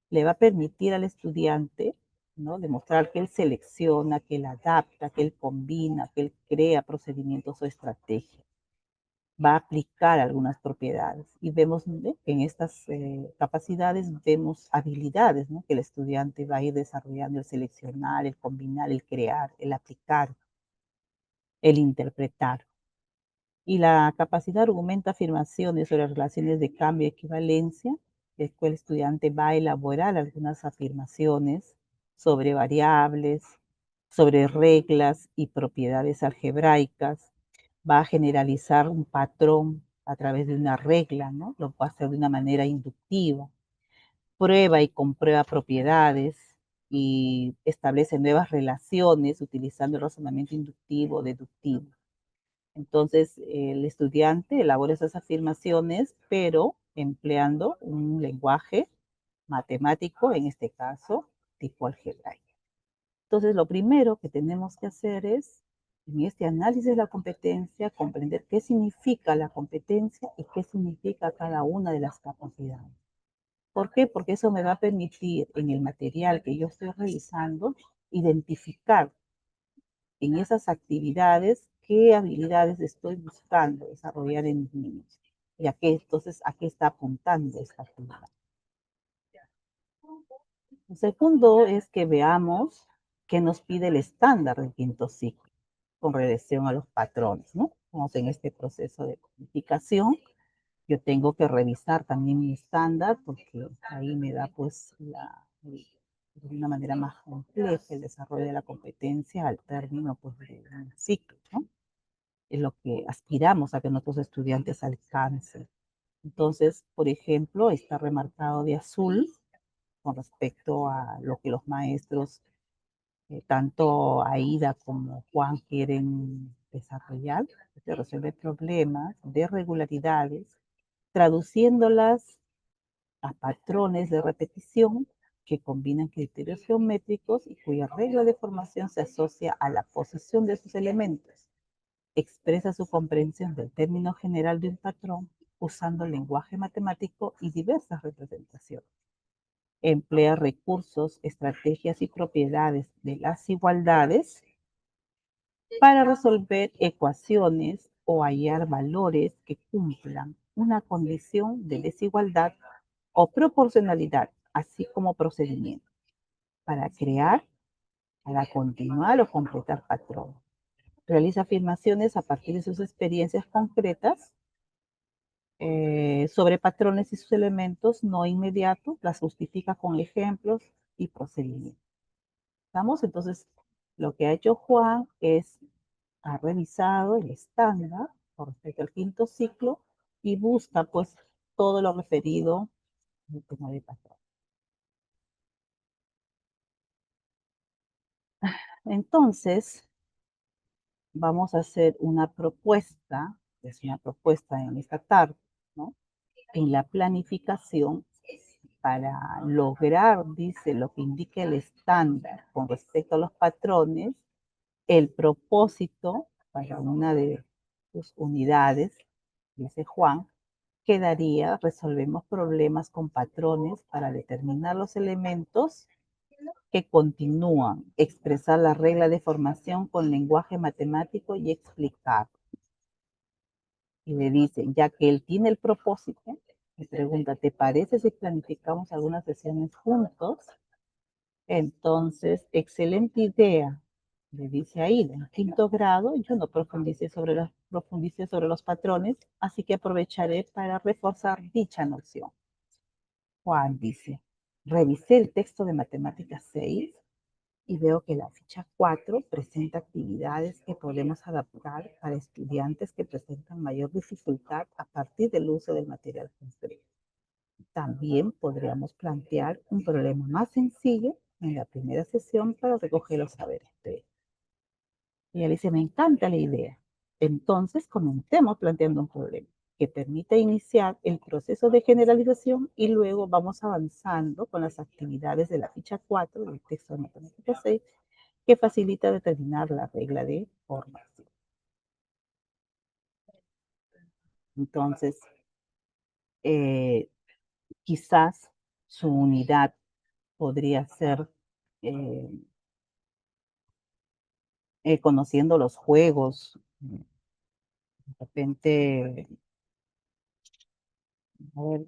Le va a permitir al estudiante, ¿no?, demostrar que él selecciona, que él adapta, que él combina, que él crea procedimientos o estrategias. Va a aplicar algunas propiedades y vemos, ¿no?, que en estas capacidades vemos habilidades, ¿no?, que el estudiante va a ir desarrollando: el seleccionar, el combinar, el crear, el aplicar, el interpretar. Y la capacidad argumenta afirmaciones sobre relaciones de cambio y equivalencia. Después el estudiante va a elaborar algunas afirmaciones sobre variables, sobre reglas y propiedades algebraicas. Va a generalizar un patrón a través de una regla, ¿no? Lo va a hacer de una manera inductiva. Prueba y comprueba propiedades y establece nuevas relaciones utilizando el razonamiento inductivo o deductivo. Entonces, el estudiante elabora esas afirmaciones, pero empleando un lenguaje matemático, en este caso, tipo algebraico. Entonces, lo primero que tenemos que hacer es, en este análisis de la competencia, comprender qué significa la competencia y qué significa cada una de las capacidades. ¿Por qué? Porque eso me va a permitir, en el material que yo estoy realizando, identificar en esas actividades qué habilidades estoy buscando desarrollar en mis niños. Y a qué, entonces, a qué está apuntando esta actividad. El segundo es que veamos qué nos pide el estándar del quinto ciclo con relación a los patrones, ¿no? Vamos en este proceso de codificación. Yo tengo que revisar también mi estándar porque ahí me da pues de una manera más compleja el desarrollo de la competencia al término pues de un ciclo, ¿no? Es lo que aspiramos a que nuestros estudiantes alcancen. Entonces, por ejemplo, está remarcado de azul con respecto a lo que los maestros, tanto Aida como Juan, quieren desarrollar, de resolver problemas de regularidades, traduciéndolas a patrones de repetición que combinan criterios geométricos y cuya regla de formación se asocia a la posición de sus elementos. Expresa su comprensión del término general de un patrón usando lenguaje matemático y diversas representaciones. Emplea recursos, estrategias y propiedades de las igualdades para resolver ecuaciones o hallar valores que cumplan una condición de desigualdad o proporcionalidad, así como procedimientos para crear, para continuar o completar patrones. Realiza afirmaciones a partir de sus experiencias concretas sobre patrones y sus elementos no inmediatos, las justifica con ejemplos y procedimientos. ¿Estamos? Entonces, lo que ha hecho Juan es, ha revisado el estándar con respecto al quinto ciclo y busca pues todo lo referido al tema de patrón. Entonces, vamos a hacer una propuesta es una propuesta en esta tarde, ¿no? En la planificación, para lograr, dice, lo que indica el estándar con respecto a los patrones, el propósito para una de sus unidades, dice Juan, quedaría, resolvemos problemas con patrones para determinar los elementos que continúan, expresar la regla de formación con lenguaje matemático y explicar. Y le dice, ya que él tiene el propósito, me pregunta, ¿te parece si planificamos algunas sesiones juntos? Entonces, excelente idea, le dice ahí, en quinto grado, yo no profundicé sobre los patrones, así que aprovecharé para reforzar dicha noción. Juan dice, revisé el texto de Matemáticas 6 y veo que la ficha 4 presenta actividades que podemos adaptar para estudiantes que presentan mayor dificultad a partir del uso del material concreto. También podríamos plantear un problema más sencillo en la primera sesión para recoger los saberes previos. Y ella dice, me encanta la idea. Entonces, comencemos planteando un problema que permita iniciar el proceso de generalización y luego vamos avanzando con las actividades de la ficha 4 del texto de Matemáticas 6 que facilita determinar la regla de formación. Entonces, eh, quizás su unidad podría ser conociendo los juegos, de repente, a ver,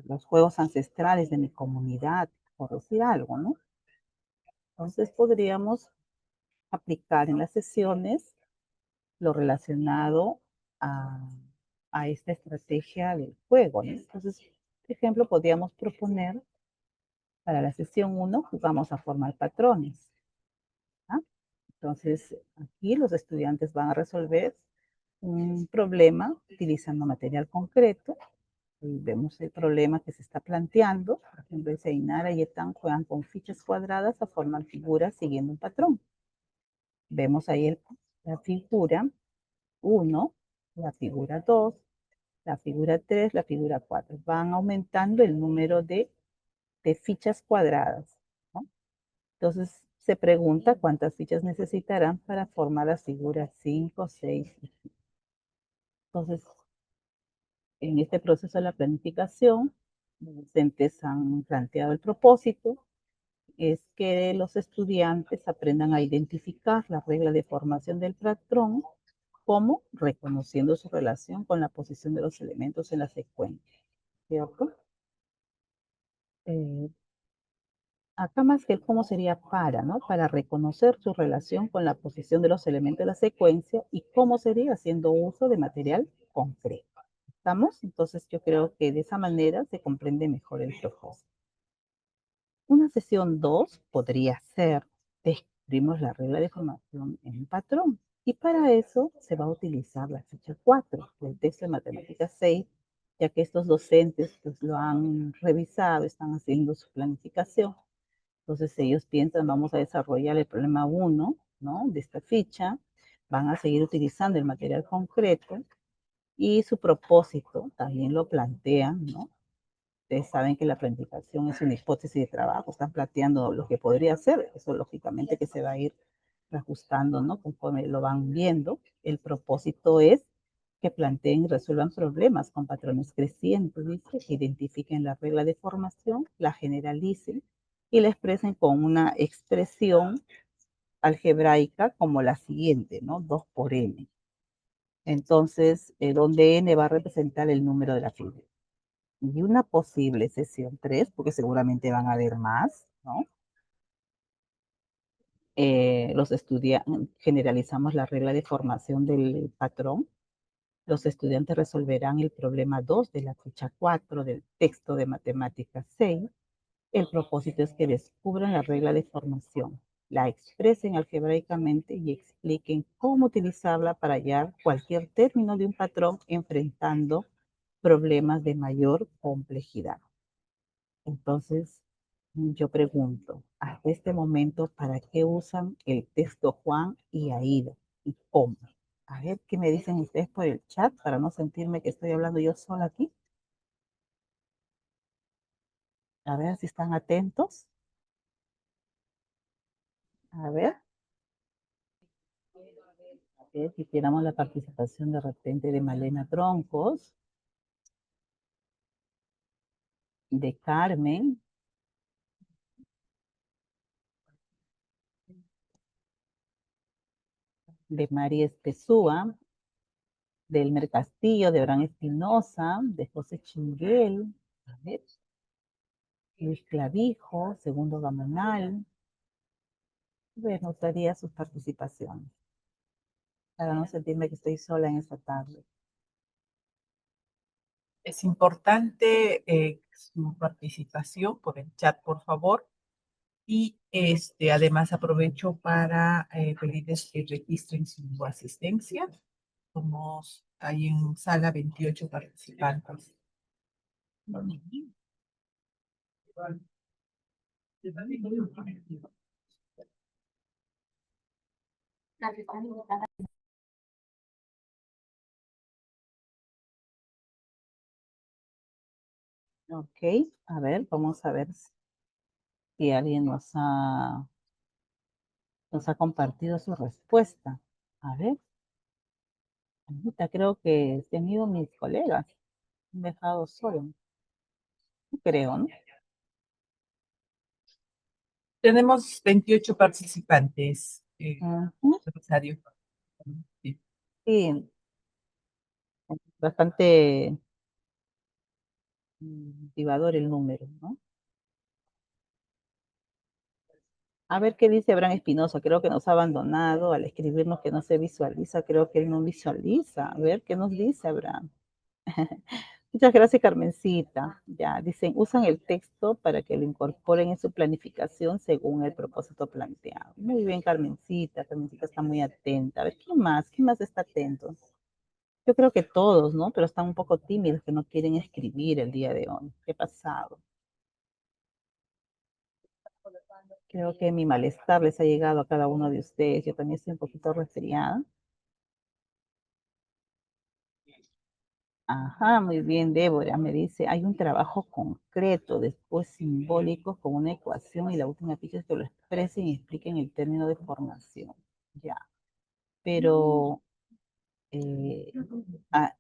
los juegos ancestrales de mi comunidad, por decir algo, ¿no? Entonces podríamos aplicar en las sesiones lo relacionado a, a esta estrategia del juego, ¿no? Entonces, por ejemplo, podríamos proponer para la sesión 1, jugamos a formar patrones. ¿Ah? Entonces, aquí los estudiantes van a resolver un problema utilizando material concreto. Y vemos el problema que se está planteando. Por ejemplo, Seinara y Ethan juegan con fichas cuadradas a formar figuras siguiendo un patrón. Vemos ahí la figura 1, la figura 2, la figura 3, la figura 4. Van aumentando el número de fichas cuadradas, ¿no? Entonces se pregunta cuántas fichas necesitarán para formar las figuras 5, 6 y 7. Entonces, en este proceso de la planificación, los docentes han planteado el propósito, es que los estudiantes aprendan a identificar la regla de formación del patrón, como reconociendo su relación con la posición de los elementos en la secuencia, ¿cierto? Eh, Acá más que el cómo sería para, ¿no? Para reconocer su relación con la posición de los elementos de la secuencia y cómo sería haciendo uso de material concreto. ¿Estamos? Entonces yo creo que de esa manera se comprende mejor el propósito. Una sesión 2 podría ser, descubrimos la regla de formación en un patrón. Y para eso se va a utilizar la ficha 4 del texto de Matemáticas 6, ya que estos docentes pues, lo han revisado, están haciendo su planificación. Entonces ellos piensan, vamos a desarrollar el problema 1, ¿no? De esta ficha, van a seguir utilizando el material concreto y su propósito también lo plantean, ¿no? Ustedes saben que la planificación es una hipótesis de trabajo, están planteando lo que podría ser, eso lógicamente que se va a ir ajustando, ¿no? Conforme lo van viendo. El propósito es que planteen y resuelvan problemas con patrones crecientes, ¿viste? Que identifiquen la regla de formación, la generalicen y la expresen con una expresión algebraica como la siguiente, ¿no? 2 por n. Entonces, donde n va a representar el número de la figura. Y una posible sesión 3, porque seguramente van a haber más, ¿no? Los estudiantes, generalizamos la regla de formación del patrón. Los estudiantes resolverán el problema 2 de la ficha 4 del texto de Matemáticas 6. El propósito es que descubran la regla de formación, la expresen algebraicamente y expliquen cómo utilizarla para hallar cualquier término de un patrón enfrentando problemas de mayor complejidad. Entonces, yo pregunto, hasta este momento, ¿para qué usan el texto Juan y Aida? ¿Y cómo? A ver, ¿qué me dicen ustedes por el chat para no sentirme que estoy hablando yo sola aquí? A ver si están atentos. A ver. A ver, quisiéramos la participación de repente de Malena Troncos, de Carmen, de María Espesúa, de Elmer Castillo, de Abraham Espinosa, de José Chinguel, a ver, Luis Clavijo, Segundo Gamonal. Pues me gustaría sus participaciones, para no sentirme que estoy sola en esta tarde. Es importante su participación por el chat, por favor. Y además aprovecho para pedirles que registren su asistencia. Somos ahí en sala 28 participantes. Ok, a ver, vamos a ver si alguien nos ha compartido su respuesta. A ver, ahorita creo que se han ido mis colegas, me han dejado solo. Creo, ¿no? Tenemos 28 participantes, Ujú. Rosario. Sí. Sí, bastante motivador el número, ¿no? A ver qué dice Abraham Espinosa, creo que nos ha abandonado al escribirnos que no se visualiza, creo que él no visualiza. A ver qué nos dice Abraham. Muchas gracias, Carmencita. Ya, dicen, usan el texto para que lo incorporen en su planificación según el propósito planteado. Muy bien, Carmencita. Carmencita está muy atenta. A ver, ¿quién más? ¿Quién más está atento? Yo creo que todos, ¿no? Pero están un poco tímidos que no quieren escribir el día de hoy. ¿Qué ha pasado? Creo que mi malestar les ha llegado a cada uno de ustedes. Yo también estoy un poquito resfriada. Ajá, muy bien, Débora. Me dice, hay un trabajo concreto, después simbólico con una ecuación y la última ficha es que lo expresen y expliquen el término de formación. Ya, pero eh, ah,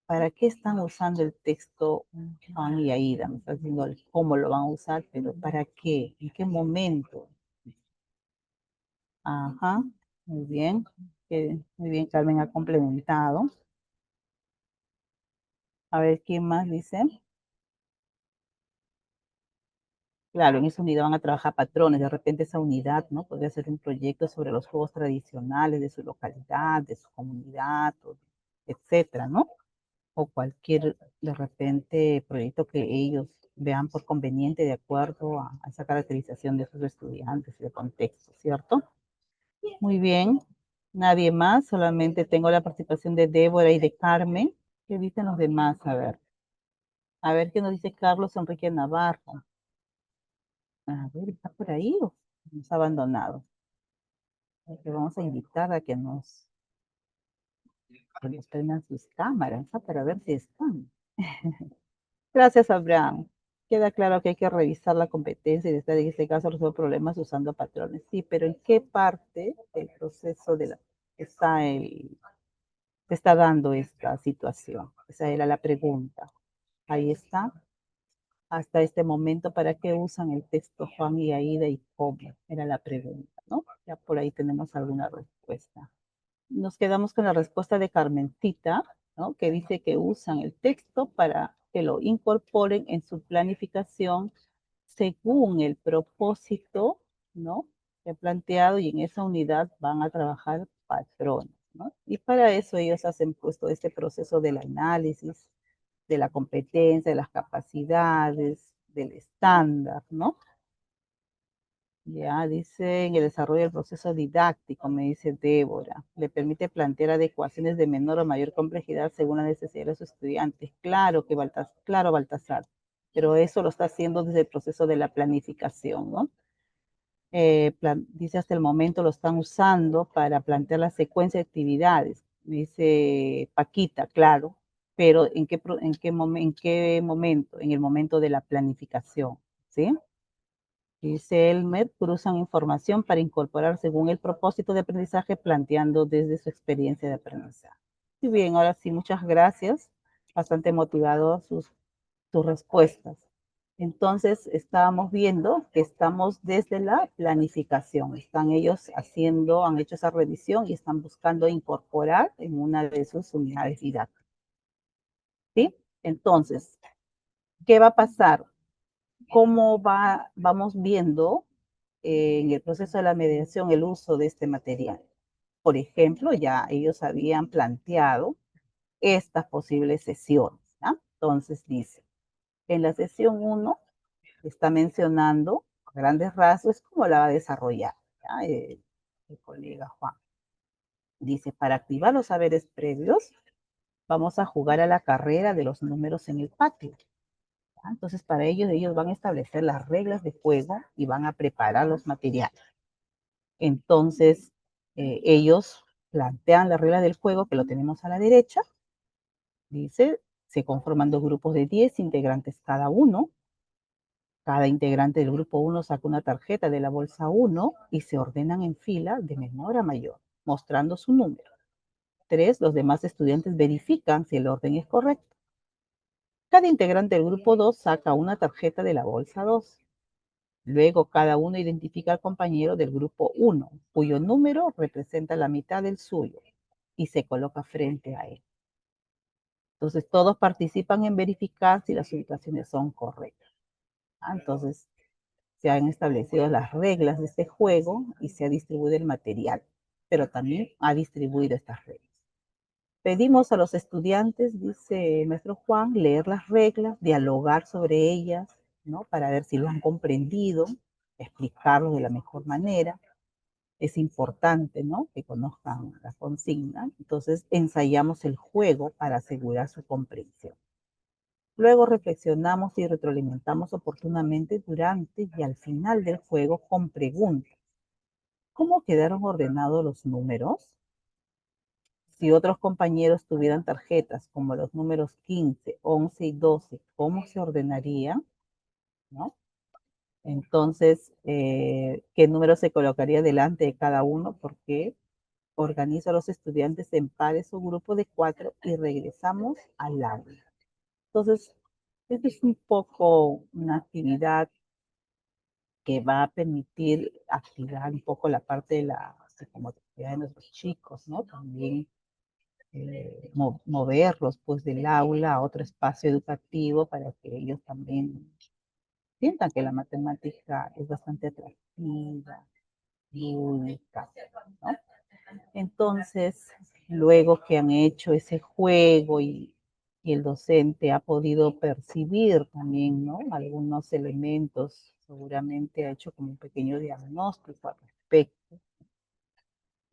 ¿para qué están usando el texto Juan y Aida? Me está diciendo cómo lo van a usar, pero ¿para qué? ¿En qué momento? Ajá, muy bien. Muy bien, Carmen ha complementado. A ver, ¿quién más dice? Claro, en esa unidad van a trabajar patrones. De repente esa unidad, ¿no? Podría ser un proyecto sobre los juegos tradicionales de su localidad, de su comunidad, etcétera, ¿no? O cualquier, de repente, proyecto que ellos vean por conveniente de acuerdo a esa caracterización de sus estudiantes y de contexto, ¿cierto? Muy bien. Nadie más, solamente tengo la participación de Débora y de Carmen. ¿Qué dicen los demás? A ver qué nos dice Carlos Enrique Navarro. A ver, ¿está por ahí o nos ha abandonado? Que vamos a invitar a que nos prendan sus cámaras, ¿no? Para ver si están. Gracias, Abraham. Queda claro que hay que revisar la competencia y en este caso resolver problemas usando patrones. Sí, pero ¿en qué parte del proceso se está dando esta situación? Esa era la pregunta. Ahí está. Hasta este momento, ¿para qué usan el texto Juan y Aida y cómo? Era la pregunta, ¿no? Ya por ahí tenemos alguna respuesta. Nos quedamos con la respuesta de Carmencita, ¿no? Que dice que usan el texto para que lo incorporen en su planificación según el propósito, ¿no? Que he planteado y en esa unidad van a trabajar patrones, ¿no? Y para eso ellos hacen puesto este proceso del análisis, de la competencia, de las capacidades, del estándar, ¿no? Ya dice, en el desarrollo del proceso didáctico, me dice Débora, le permite plantear adecuaciones de menor o mayor complejidad según la necesidad de los estudiantes. Claro, Baltasar, pero eso lo está haciendo desde el proceso de la planificación, ¿no? dice hasta el momento lo están usando para plantear la secuencia de actividades. Dice Paquita, claro, pero ¿en qué momento? En el momento de la planificación, ¿sí? Dice Elmer, cruzan información para incorporar según el propósito de aprendizaje, planteando desde su experiencia de aprendizaje. Muy bien, ahora sí, muchas gracias. Bastante motivado sus respuestas. Entonces, estábamos viendo que estamos desde la planificación. Están ellos han hecho esa revisión y están buscando incorporar en una de sus unidades didácticas. ¿Sí? Entonces, ¿qué va a pasar? Vamos viendo en el proceso de la mediación el uso de este material. Por ejemplo, ya ellos habían planteado estas posibles sesiones. ¿Ya? Entonces dice, en la sesión 1 está mencionando a grandes rasgos cómo la va a desarrollar, ¿ya? El colega Juan. Dice, para activar los saberes previos, vamos a jugar a la carrera de los números en el patio. ¿Ya? Entonces, para ellos van a establecer las reglas de juego y van a preparar los materiales. Entonces, ellos plantean las reglas del juego, que lo tenemos a la derecha. Dice, se conforman 2 grupos de 10 integrantes cada uno. Cada integrante del grupo 1 saca una tarjeta de la bolsa 1 y se ordenan en fila de menor a mayor, mostrando su número. 3. Los demás estudiantes verifican si el orden es correcto. Cada integrante del grupo 2 saca una tarjeta de la bolsa 2. Luego cada uno identifica al compañero del grupo 1, cuyo número representa la mitad del suyo, y se coloca frente a él. Entonces todos participan en verificar si las ubicaciones son correctas. Entonces se han establecido las reglas de este juego y se ha distribuido el material, pero también ha distribuido estas reglas. Pedimos a los estudiantes, dice el maestro Juan, leer las reglas, dialogar sobre ellas, ¿no? Para ver si lo han comprendido, explicarlo de la mejor manera. Es importante, ¿no? Que conozcan la consigna. Entonces, ensayamos el juego para asegurar su comprensión. Luego reflexionamos y retroalimentamos oportunamente durante y al final del juego con preguntas. ¿Cómo quedaron ordenados los números? Si otros compañeros tuvieran tarjetas como los números 15, 11 y 12, ¿cómo se ordenaría? ¿No? Entonces, ¿qué número se colocaría delante de cada uno? Porque organizo a los estudiantes en pares o grupos de 4 y regresamos al aula. Entonces, esta es un poco una actividad que va a permitir activar un poco la parte de la psicomotricidad de nuestros chicos, ¿no? También moverlos pues del aula a otro espacio educativo para que ellos también sientan que la matemática es bastante atractiva, lúdica, ¿no? Entonces, luego que han hecho ese juego y el docente ha podido percibir también, ¿no? Algunos elementos, seguramente ha hecho como un pequeño diagnóstico al respecto.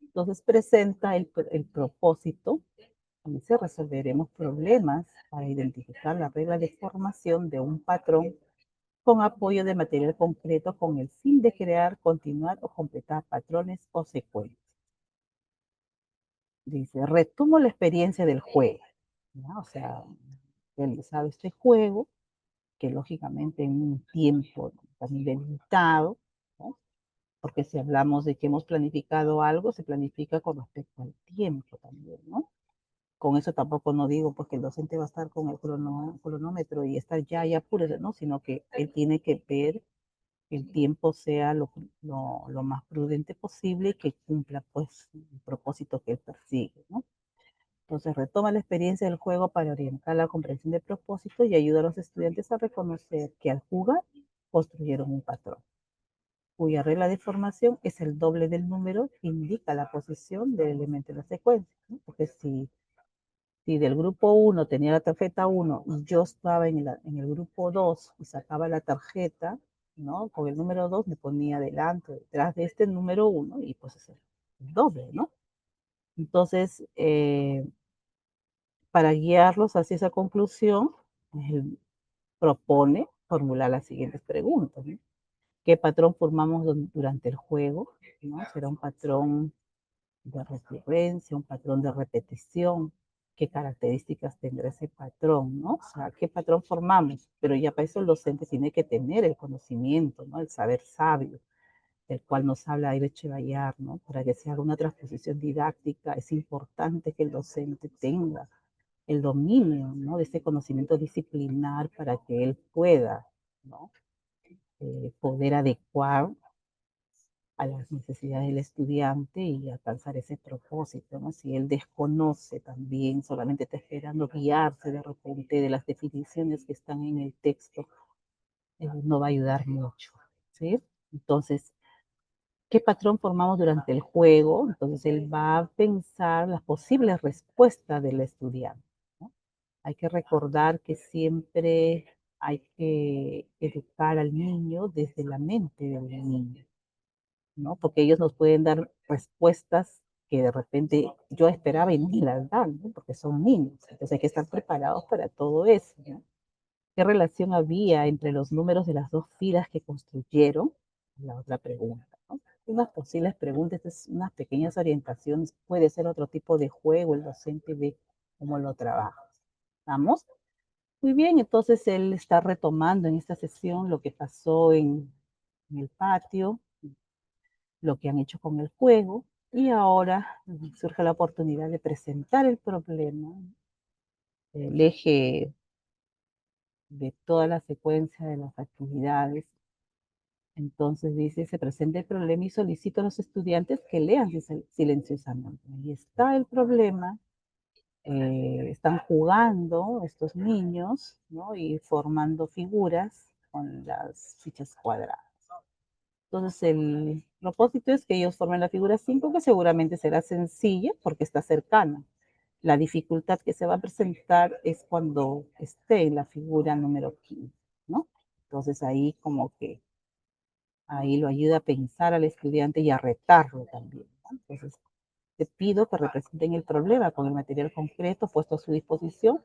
Entonces presenta el propósito. Dice, resolveremos problemas para identificar la regla de formación de un patrón con apoyo de material concreto con el fin de crear, continuar o completar patrones o secuencias. Dice, retomo la experiencia del juego, ¿no? O sea, realizado este juego, que lógicamente en un tiempo también delimitado, ¿no? Porque si hablamos de que hemos planificado algo, se planifica con respecto al tiempo también, ¿no? Con eso tampoco no digo pues que el docente va a estar con el cronómetro y estar ya apúrese, ¿no? Sino que él tiene que ver que el tiempo sea lo más prudente posible y que cumpla pues el propósito que él persigue, ¿no? Entonces retoma la experiencia del juego para orientar la comprensión del propósito y ayuda a los estudiantes a reconocer que al jugar construyeron un patrón, cuya regla de formación es el doble del número que indica la posición del elemento de la secuencia, ¿no? Porque si del grupo 1 tenía la tarjeta 1 y yo estaba en el grupo 2 y sacaba la tarjeta, ¿no? Con el número 2 me ponía delante, detrás de este número 1 y pues es el doble, ¿no? Entonces, para guiarlos hacia esa conclusión, él propone formular las siguientes preguntas, ¿no? ¿Qué patrón formamos durante el juego? ¿No? ¿Será un patrón de recurrencia, un patrón de repetición? ¿Qué características tendrá ese patrón? ¿No? O sea, ¿qué patrón formamos? Pero ya para eso el docente tiene que tener el conocimiento, ¿no? El saber sabio, del cual nos habla Ibe Chevallar, ¿no? Para que se haga una transposición didáctica, es importante que el docente tenga el dominio, ¿no? De ese conocimiento disciplinar para que él pueda, ¿no? Poder adecuar a las necesidades del estudiante y alcanzar ese propósito, ¿no? Si él desconoce también, solamente está esperando guiarse de repente de las definiciones que están en el texto, no va a ayudar mucho, ¿sí? Entonces, ¿qué patrón formamos durante el juego? Entonces, él va a pensar las posibles respuestas del estudiante, ¿no? Hay que recordar que siempre hay que educar al niño desde la mente del niño, ¿no? Porque ellos nos pueden dar respuestas que de repente yo esperaba y ni las dan, ¿no? Porque son niños. Entonces hay que estar preparados para todo eso, ¿no? ¿Qué relación había entre los números de las dos filas que construyeron? La otra pregunta, ¿no? Unas posibles preguntas, unas pequeñas orientaciones, puede ser otro tipo de juego, el docente ve cómo lo trabaja. ¿Vamos? Muy bien, entonces él está retomando en esta sesión lo que pasó en el patio, lo que han hecho con el juego, y ahora surge la oportunidad de presentar el problema, el eje de toda la secuencia de las actividades. Entonces dice, se presenta el problema y solicito a los estudiantes que lean silenciosamente. Ahí está el problema. Están jugando estos niños, ¿no? Y formando figuras con las fichas cuadradas. Entonces el propósito es que ellos formen la figura 5, que seguramente será sencilla porque está cercana. La dificultad que se va a presentar es cuando esté en la figura número 15, ¿no? Entonces ahí como que ahí lo ayuda a pensar al estudiante y a retarlo también, ¿no? Entonces te pido que representen el problema con el material concreto puesto a su disposición,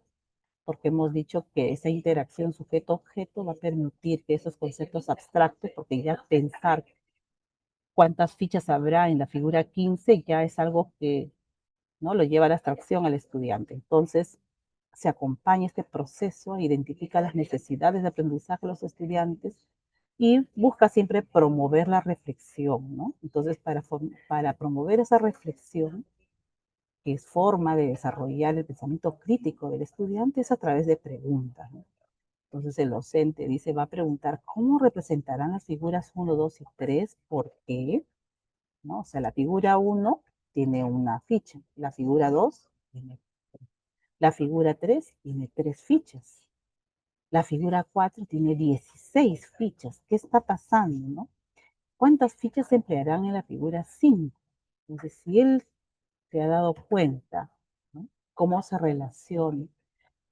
porque hemos dicho que esa interacción sujeto-objeto va a permitir que esos conceptos abstractos, porque ya pensar cuántas fichas habrá en la figura 15 ya es algo que, ¿no? Lo lleva a la abstracción al estudiante. Entonces, se acompaña este proceso, identifica las necesidades de aprendizaje de los estudiantes y busca siempre promover la reflexión, ¿no? Entonces, para promover esa reflexión, que es forma de desarrollar el pensamiento crítico del estudiante, es a través de preguntas, ¿no? Entonces el docente dice, va a preguntar, ¿cómo representarán las figuras 1, 2 y 3? ¿Por qué? ¿No? O sea, la figura 1 tiene una ficha, la figura 2 tiene, la figura 3 tiene 3 fichas, la figura 4 tiene 16 fichas. ¿Qué está pasando, no? ¿Cuántas fichas se emplearán en la figura 5? Entonces, si él se ha dado cuenta, ¿no? Cómo se relaciona.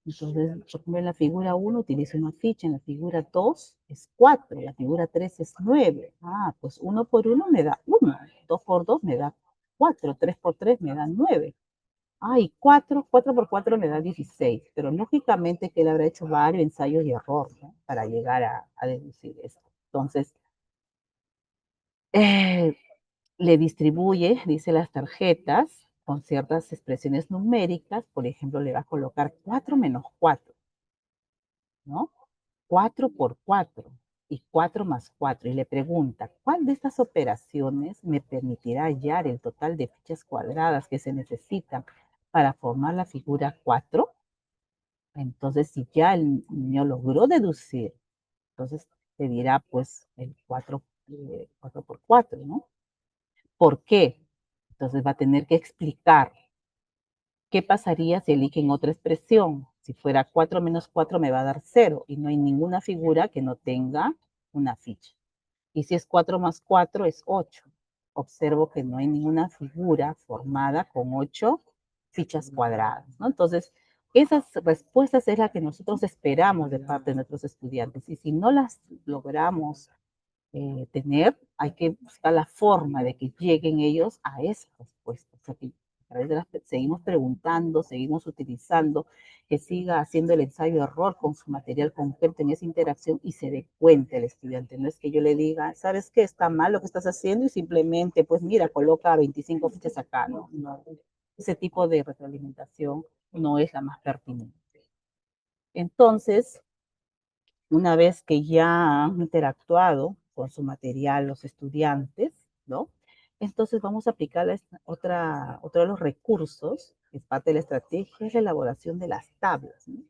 Entonces, por ejemplo, en la figura 1 utiliza una ficha, en la figura 2 es 4, la figura 3 es 9. Ah, pues 1 por 1 me da 1, 2 por 2 me da 4, 3 por 3 me da 9. Ah, y 4 por 4 me da 16. Pero lógicamente que él habrá hecho varios ensayos y error, ¿no? Para llegar a deducir esto. Entonces, eh, le distribuye, dice, las tarjetas con ciertas expresiones numéricas. Por ejemplo, le va a colocar 4 menos 4, ¿no? 4 por 4 y 4 más 4. Y le pregunta, ¿cuál de estas operaciones me permitirá hallar el total de fichas cuadradas que se necesitan para formar la figura 4? Entonces, si ya el niño logró deducir, entonces te dirá pues el 4 por 4, ¿no? ¿Por qué? Entonces va a tener que explicar qué pasaría si eligen otra expresión. Si fuera 4 menos 4 me va a dar 0 y no hay ninguna figura que no tenga una ficha. Y si es 4 más 4 es 8. Observo que no hay ninguna figura formada con 8 fichas cuadradas, ¿no? Entonces, esas respuestas es la que nosotros esperamos de parte de nuestros estudiantes. Y si no las logramos tener, hay que buscar la forma de que lleguen ellos a esas respuestas. O sea, que través de seguimos preguntando, seguimos utilizando, que siga haciendo el ensayo-error con su material concreto en esa interacción y se dé cuenta el estudiante. No es que yo le diga, ¿sabes qué? Está mal lo que estás haciendo y simplemente, pues mira, coloca 25 fichas acá. No, no. Ese tipo de retroalimentación no es la más pertinente. Entonces, una vez que ya han interactuado con su material los estudiantes, ¿no? Entonces vamos a aplicar otro de los recursos, que es parte de la estrategia, es la elaboración de las tablas, ¿no?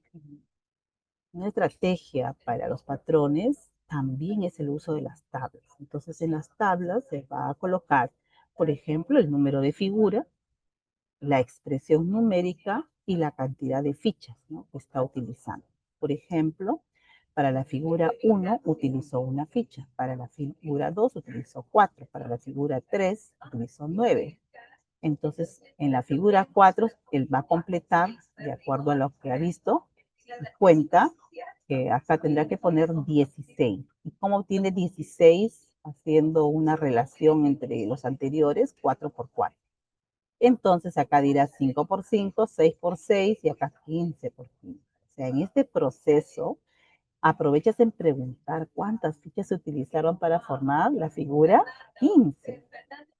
Una estrategia para los patrones también es el uso de las tablas. Entonces en las tablas se va a colocar, por ejemplo, el número de figura, la expresión numérica y la cantidad de fichas, ¿no?, que está utilizando. Por ejemplo, para la figura 1 utilizó una ficha, para la figura 2 utilizó 4, para la figura 3 utilizó 9. Entonces, en la figura 4, él va a completar, de acuerdo a lo que ha visto, cuenta que acá tendrá que poner 16. ¿Y cómo obtiene 16? Haciendo una relación entre los anteriores, 4 por 4. Entonces acá dirá 5 por 5, 6 por 6 y acá 15 por 15. O sea, en este proceso aprovechas en preguntar cuántas fichas se utilizaron para formar la figura 15.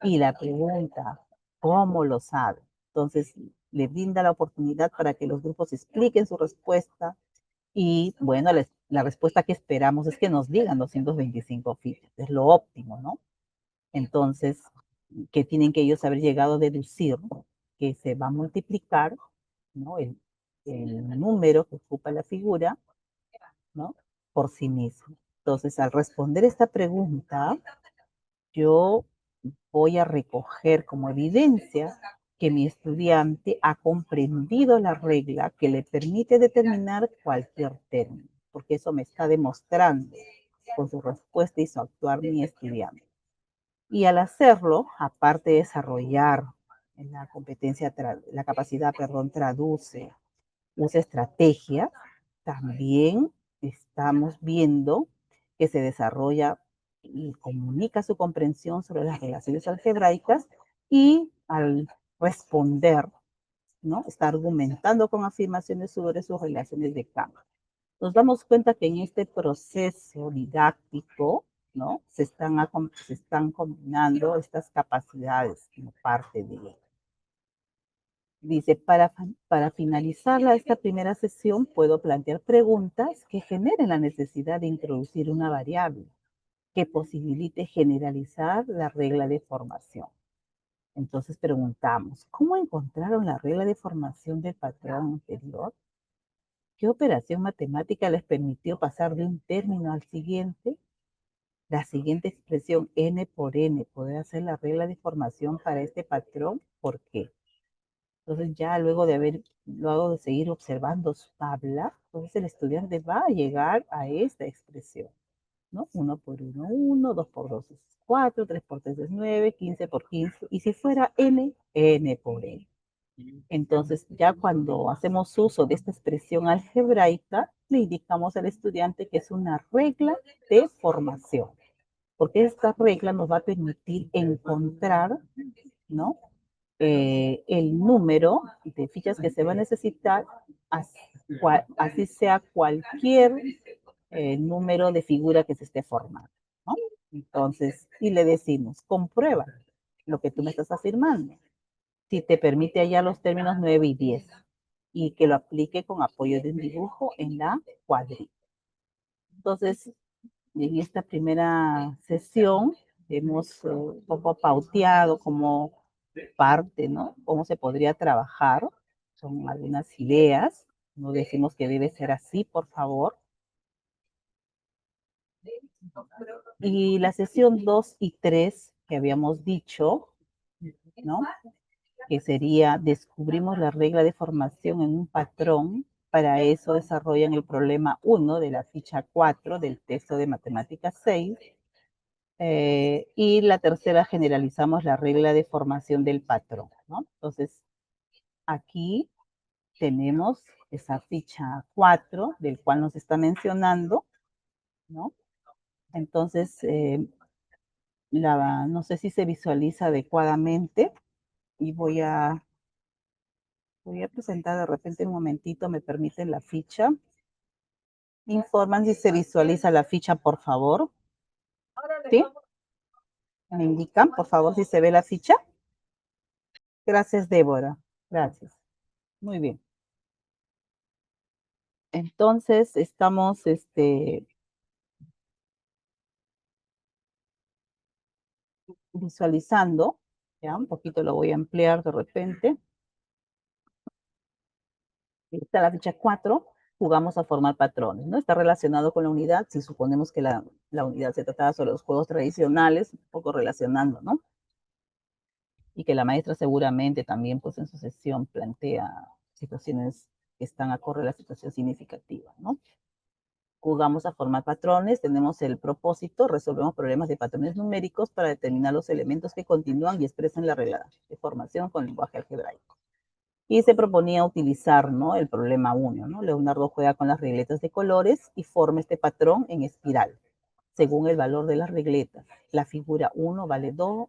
Y la pregunta, ¿cómo lo sabe? Entonces le brinda la oportunidad para que los grupos expliquen su respuesta y bueno, la respuesta que esperamos es que nos digan 225 fichas. Es lo óptimo, ¿no? Entonces, que tienen que ellos haber llegado a deducir que se va a multiplicar, ¿no?, el número que ocupa la figura, ¿no?, por sí mismo. Entonces, al responder esta pregunta, yo voy a recoger como evidencia que mi estudiante ha comprendido la regla que le permite determinar cualquier término, porque eso me está demostrando con su respuesta y su actuar mi estudiante. Y al hacerlo, aparte de desarrollar la competencia, la capacidad, perdón, traduce, usa estrategia, también estamos viendo que se desarrolla y comunica su comprensión sobre las relaciones algebraicas y al responder, ¿no?, está argumentando con afirmaciones sobre sus relaciones de campo. Nos damos cuenta que en este proceso didáctico, ¿no?, se están combinando estas capacidades como parte de él. Dice, para finalizar esta primera sesión, puedo plantear preguntas que generen la necesidad de introducir una variable que posibilite generalizar la regla de formación. Entonces preguntamos, ¿cómo encontraron la regla de formación del patrón anterior? ¿Qué operación matemática les permitió pasar de un término al siguiente? La siguiente expresión, n por n, ¿puede hacer la regla de formación para este patrón? ¿Por qué? Entonces ya luego de seguir observando su tabla, entonces el estudiante va a llegar a esta expresión, ¿no? 1 por 1, 1, 2 por 2 es 4, 3 por 3 es 9, 15 por 15, y si fuera n, n por n. Entonces, ya cuando hacemos uso de esta expresión algebraica, le indicamos al estudiante que es una regla de formación, porque esta regla nos va a permitir encontrar, ¿no?, el número de fichas que se va a necesitar, así sea cualquier número de figura que se esté formando, ¿no? Entonces, y le decimos, comprueba lo que tú me estás afirmando, si te permite hallar los términos 9 y 10 y que lo aplique con apoyo de un dibujo en la cuadrilla. Entonces, en esta primera sesión hemos un poco pauteado como parte, ¿no?, cómo se podría trabajar. Son algunas ideas. No decimos que debe ser así, por favor. Y la sesión 2 y 3 que habíamos dicho, ¿no?, que sería descubrimos la regla de formación en un patrón. Para eso desarrollan el problema 1 de la ficha 4 del texto de Matemáticas 6. Y la tercera, generalizamos la regla de formación del patrón, ¿no? Entonces, aquí tenemos esa ficha 4 del cual nos está mencionando, ¿no? Entonces, no sé si se visualiza adecuadamente y voy a Voy a presentar de repente un momentito, me permiten la ficha. Informan si se visualiza la ficha, por favor. ¿Sí? Me indican, por favor, si se ve la ficha. Gracias, Débora. Gracias. Muy bien. Entonces, estamos visualizando. Ya, un poquito lo voy a ampliar de repente. Está la ficha 4. Jugamos a formar patrones, ¿no? Está relacionado con la unidad. Si suponemos que la unidad se trataba sobre los juegos tradicionales, un poco relacionando, ¿no? Y que la maestra seguramente también, pues en su sesión plantea situaciones que están acorde a la situación significativa, ¿no? Jugamos a formar patrones, tenemos el propósito, resolvemos problemas de patrones numéricos para determinar los elementos que continúan y expresan la regla de formación con lenguaje algebraico. Y se proponía utilizar, ¿no? El problema 1, ¿no? Leonardo juega con las regletas de colores y forma este patrón en espiral, según el valor de las regletas. La figura 1 vale 2,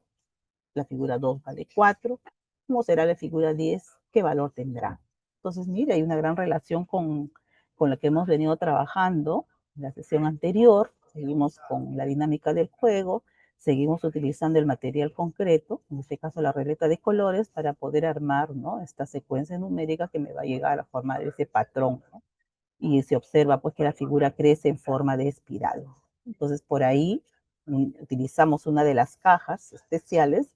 la figura 2 vale 4. ¿Cómo será la figura 10? ¿Qué valor tendrá? Entonces, mire, hay una gran relación con la que hemos venido trabajando en la sesión anterior. Seguimos con la dinámica del juego, seguimos utilizando el material concreto, en este caso la regleta de colores, para poder armar, ¿no? Esta secuencia numérica que me va a llegar a formar ese patrón, ¿no? Y se observa pues que la figura crece en forma de espiral. Entonces por ahí utilizamos una de las cajas especiales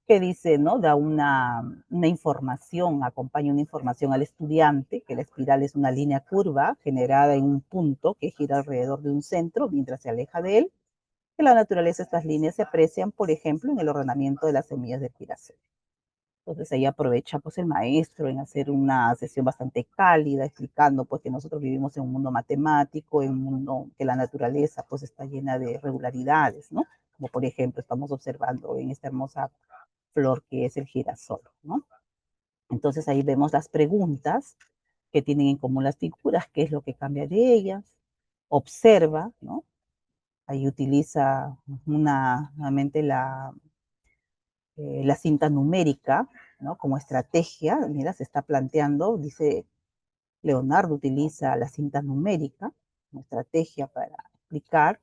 que dice, ¿no? Da una información, acompaña una información al estudiante, que la espiral es una línea curva generada en un punto que gira alrededor de un centro mientras se aleja de él. En la naturaleza estas líneas se aprecian, por ejemplo, en el ordenamiento de las semillas de girasol. Entonces ahí aprovecha pues el maestro en hacer una sesión bastante cálida, explicando pues que nosotros vivimos en un mundo matemático, en un mundo que la naturaleza pues está llena de regularidades, ¿no? Como por ejemplo estamos observando en esta hermosa flor que es el girasol, ¿no? Entonces ahí vemos las preguntas que tienen en común las figuras, qué es lo que cambia de ellas, observa, ¿no? Ahí utiliza nuevamente la cinta numérica, ¿no? Como estrategia. Mira, se está planteando, dice Leonardo utiliza la cinta numérica como estrategia para explicar,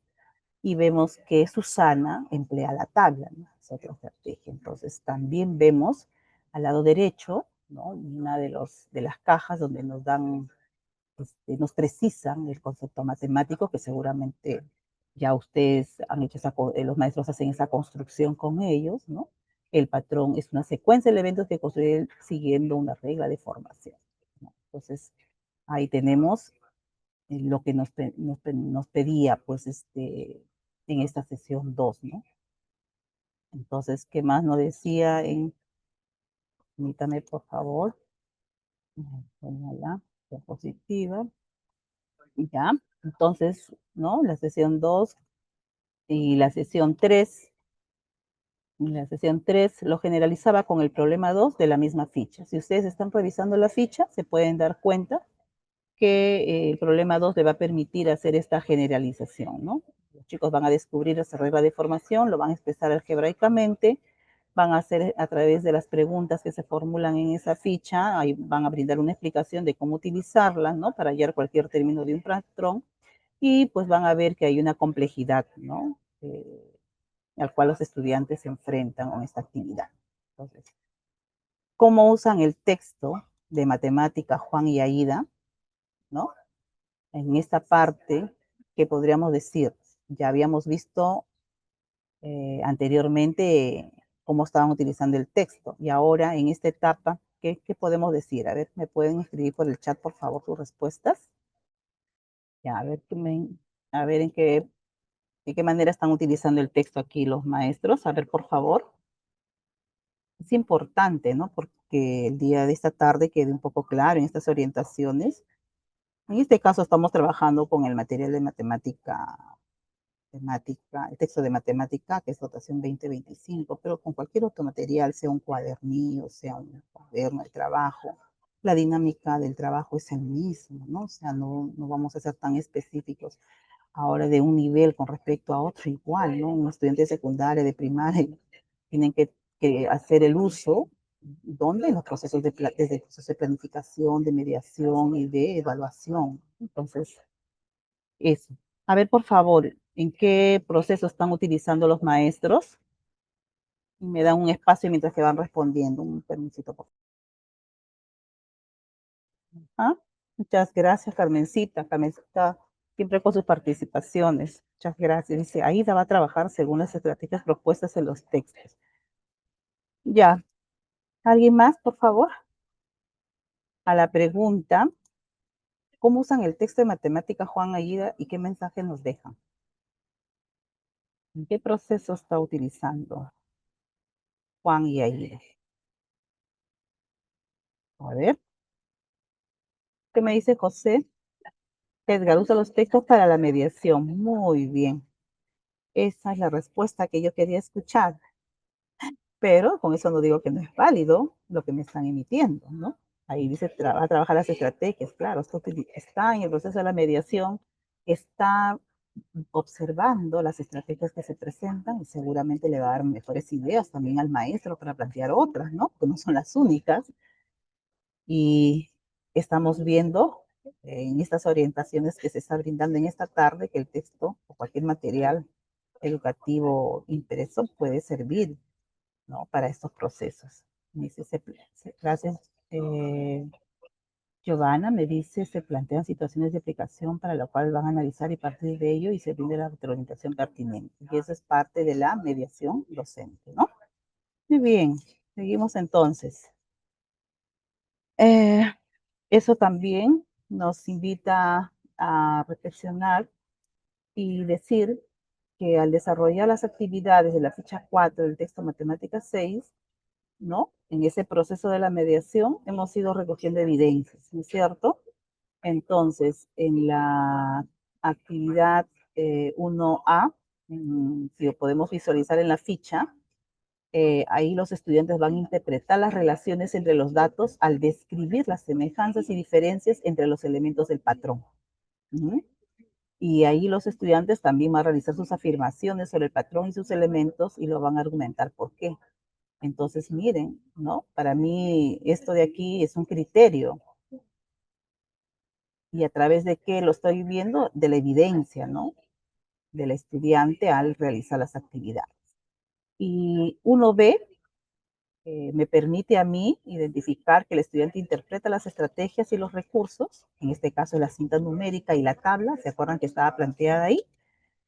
y vemos que Susana emplea la tabla, ¿no? Es otra estrategia. Entonces también vemos al lado derecho, ¿no? Una de las cajas donde nos dan, nos precisan el concepto matemático, que seguramente ya ustedes han hecho los maestros hacen esa construcción con ellos, ¿no? El patrón es una secuencia de eventos que construyen siguiendo una regla de formación, ¿no? Entonces, ahí tenemos lo que nos pedía, pues, en esta sesión 2, ¿no? Entonces, ¿qué más nos decía? Permítame, por favor. La diapositiva. Ya, entonces, ¿no? La sesión 2 y la sesión 3, la sesión 3 lo generalizaba con el problema 2 de la misma ficha. Si ustedes están revisando la ficha, se pueden dar cuenta que el problema 2 le va a permitir hacer esta generalización, ¿no? Los chicos van a descubrir esa regla de formación, lo van a expresar algebraicamente, van a hacer a través de las preguntas que se formulan en esa ficha, ahí van a brindar una explicación de cómo utilizarla, ¿no? Para hallar cualquier término de un patrón, y pues van a ver que hay una complejidad, ¿no? Al cual los estudiantes se enfrentan con esta actividad. Entonces, ¿cómo usan el texto de matemática Juan y Aida, ¿no? En esta parte, que podríamos decir, ya habíamos visto anteriormente cómo estaban utilizando el texto, y ahora en esta etapa, ¿qué podemos decir? A ver, ¿me pueden escribir por el chat, por favor, sus respuestas? Ya, a ver de qué manera están utilizando el texto aquí los maestros. A ver, por favor. Es importante, ¿no? Porque el día de esta tarde quede un poco claro en estas orientaciones. En este caso estamos trabajando con el material de el texto de matemática, que es dotación 2025, pero con cualquier otro material, sea un cuadernillo, sea un cuaderno de trabajo, la dinámica del trabajo es el mismo, ¿no? O sea, no vamos a ser tan específicos ahora de un nivel con respecto a otro igual, ¿no? Un estudiante de secundaria, de primaria, tienen que hacer el uso ¿Dónde? En los procesos desde el proceso de planificación, de mediación y de evaluación. Entonces, eso. A ver, por favor, ¿en qué proceso están utilizando los maestros? Y me dan un espacio mientras que van respondiendo. Un permisito, por favor. ¿Ah? Muchas gracias, Carmencita. Carmencita siempre con sus participaciones. Muchas gracias. Dice, Aida va a trabajar según las estrategias propuestas en los textos. Ya. ¿Alguien más, por favor? A la pregunta, ¿cómo usan el texto de matemática Juan Aida y qué mensaje nos dejan? ¿En qué proceso está utilizando Juan y Aida? A ver, ¿qué me dice José? Edgar usa los textos para la mediación. Muy bien. Esa es la respuesta que yo quería escuchar. Pero con eso no digo que no es válido lo que me están emitiendo, ¿no? Ahí dice, va a trabajar las estrategias, claro, está en el proceso de la mediación, está observando las estrategias que se presentan y seguramente le va a dar mejores ideas también al maestro para plantear otras, ¿no? Que no son las únicas. Y estamos viendo en estas orientaciones que se está brindando en esta tarde que el texto o cualquier material educativo impreso puede servir, ¿no? Para estos procesos. Me dice, gracias. Giovanna me dice, se plantean situaciones de aplicación para lo cual van a analizar y partir de ello y se brinde la retroalimentación pertinente. Y eso es parte de la mediación docente, ¿no? Muy bien, seguimos entonces. Eh, Eso también nos invita a reflexionar y decir que al desarrollar las actividades de la ficha 4 del texto Matemáticas 6, ¿no? En ese proceso de la mediación hemos ido recogiendo evidencias, ¿no es cierto? Entonces, en la actividad 1A, si lo podemos visualizar en la ficha, ahí los estudiantes van a interpretar las relaciones entre los datos al describir las semejanzas y diferencias entre los elementos del patrón. ¿Mm? Y ahí los estudiantes también van a realizar sus afirmaciones sobre el patrón y sus elementos y lo van a argumentar por qué. Entonces, miren, ¿no? Para mí esto de aquí es un criterio. ¿Y a través de qué lo estoy viendo? De la evidencia, ¿no? Del estudiante al realizar las actividades. Y 1B me permite a mí identificar que el estudiante interpreta las estrategias y los recursos, en este caso la cinta numérica y la tabla, ¿se acuerdan que estaba planteada ahí?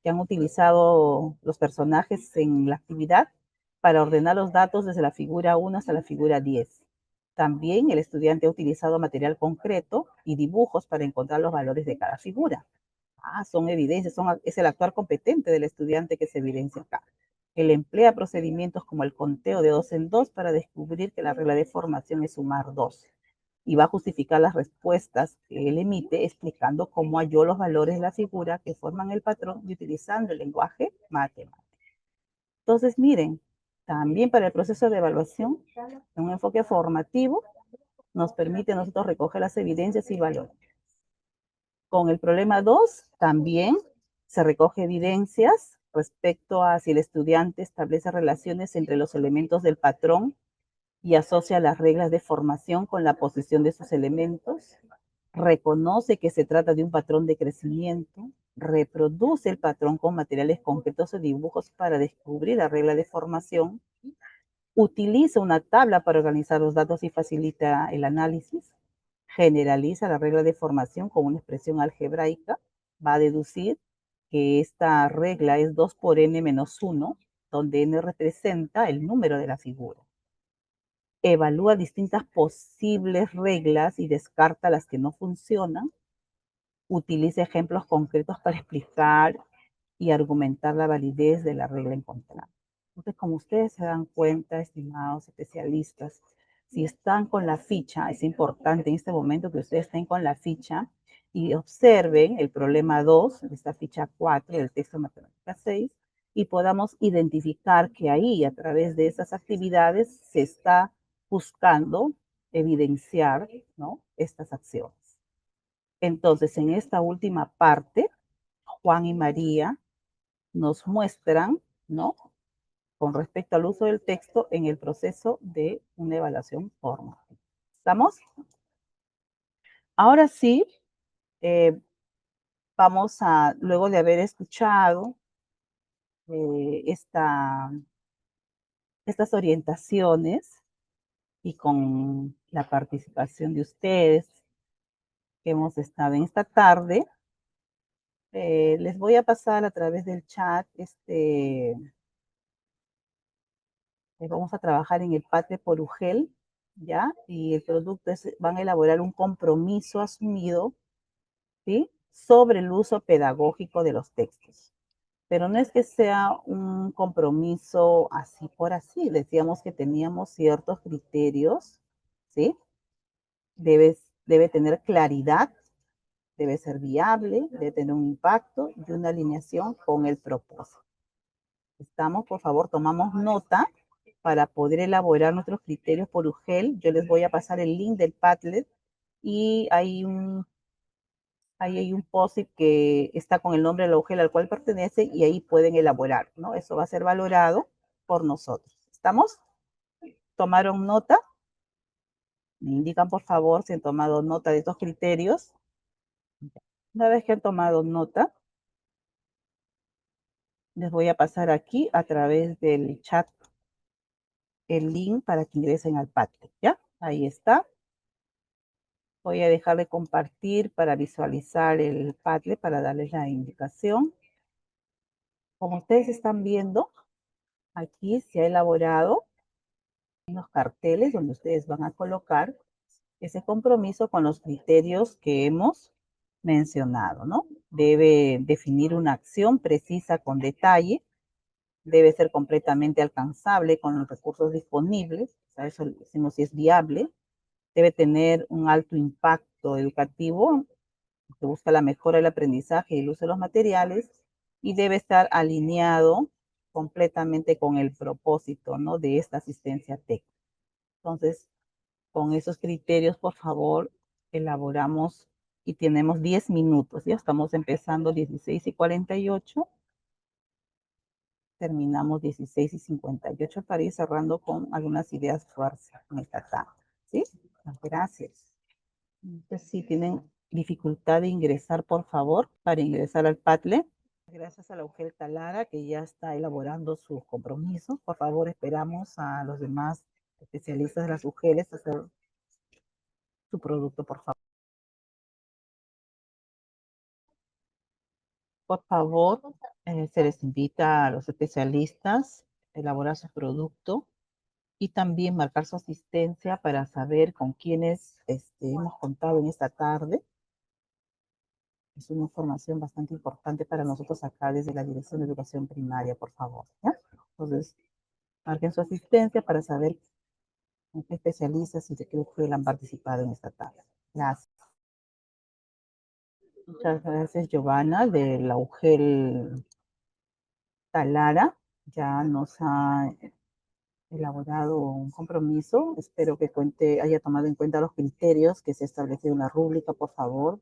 Que han utilizado los personajes en la actividad para ordenar los datos desde la figura 1 hasta la figura 10. También el estudiante ha utilizado material concreto y dibujos para encontrar los valores de cada figura. Son evidencias, es el actuar competente del estudiante que se evidencia acá. Él emplea procedimientos como el conteo de 2 en 2 para descubrir que la regla de formación es sumar 2. Y va a justificar las respuestas que él emite explicando cómo halló los valores de la figura que forman el patrón y utilizando el lenguaje matemático. Entonces, miren, también para el proceso de evaluación, un enfoque formativo nos permite a nosotros recoger las evidencias y valores. Con el problema 2, también se recoge evidencias respecto a si el estudiante establece relaciones entre los elementos del patrón y asocia las reglas de formación con la posición de sus elementos, reconoce que se trata de un patrón de crecimiento, reproduce el patrón con materiales concretos o dibujos para descubrir la regla de formación, utiliza una tabla para organizar los datos y facilita el análisis, generaliza la regla de formación con una expresión algebraica, va a deducir que esta regla es 2 por n menos 1, donde n representa el número de la figura. Evalúa distintas posibles reglas y descarta las que no funcionan. Utiliza ejemplos concretos para explicar y argumentar la validez de la regla encontrada. Entonces, como ustedes se dan cuenta, estimados especialistas, si están con la ficha, es importante en este momento que ustedes estén con la ficha y observen el problema 2 de esta ficha 4 del texto de matemática 6 y podamos identificar que ahí, a través de esas actividades, se está buscando evidenciar, ¿no?, estas acciones. Entonces, en esta última parte, Juan y María nos muestran, ¿no?, con respecto al uso del texto en el proceso de una evaluación formativa. ¿Estamos? Ahora sí, vamos a, luego de haber escuchado estas orientaciones y con la participación de ustedes que hemos estado en esta tarde, les voy a pasar a través del chat, vamos a trabajar en el PATE por UGEL, ¿ya? Y el producto es, van a elaborar un compromiso asumido, ¿sí? Sobre el uso pedagógico de los textos. Pero no es que sea un compromiso así por así, decíamos que teníamos ciertos criterios, ¿sí? Debe tener claridad, debe ser viable, debe tener un impacto y una alineación con el propósito. Estamos, por favor, tomamos nota para poder elaborar nuestros criterios por UGEL. Yo les voy a pasar el link del Padlet y ahí hay un post-it que está con el nombre de la UGEL al cual pertenece y ahí pueden elaborar, ¿no? Eso va a ser valorado por nosotros. ¿Estamos? ¿Tomaron nota? Me indican, por favor, si han tomado nota de estos criterios. Una vez que han tomado nota, les voy a pasar aquí a través del chat el link para que ingresen al Padlet, ¿ya? Ahí está. Voy a dejar de compartir para visualizar el Padlet, para darles la indicación. Como ustedes están viendo, aquí se ha elaborado unos carteles donde ustedes van a colocar ese compromiso con los criterios que hemos mencionado, ¿no? Debe definir una acción precisa con detalle, debe ser completamente alcanzable con los recursos disponibles, o sea, eso decimos si es viable, debe tener un alto impacto educativo, que busca la mejora del aprendizaje y el uso de los materiales, y debe estar alineado completamente con el propósito, ¿no? De esta asistencia técnica. Entonces, con esos criterios, por favor, elaboramos y tenemos 10 minutos. Ya estamos empezando 16:48. Terminamos 16:58 para ir cerrando con algunas ideas fuerza en esta tarde. ¿Sí? Gracias. Entonces, si tienen dificultad de ingresar, por favor, para ingresar al Padlet. Gracias a la UGEL Talara, que ya está elaborando sus compromisos. Por favor, esperamos a los demás especialistas de las UGELes a hacer su producto, por favor. Por favor, se les invita a los especialistas a elaborar su producto y también marcar su asistencia para saber con quiénes hemos contado en esta tarde. Es una información bastante importante para nosotros acá desde la Dirección de Educación Primaria, por favor, ¿ya? Entonces, marquen su asistencia para saber con qué especialistas y de qué UGEL han participado en esta tarde. Gracias. Muchas gracias, Giovanna, de la UGEL Talara. Ya nos ha elaborado un compromiso. Espero que haya tomado en cuenta los criterios que se estableció en la rúbrica, por favor.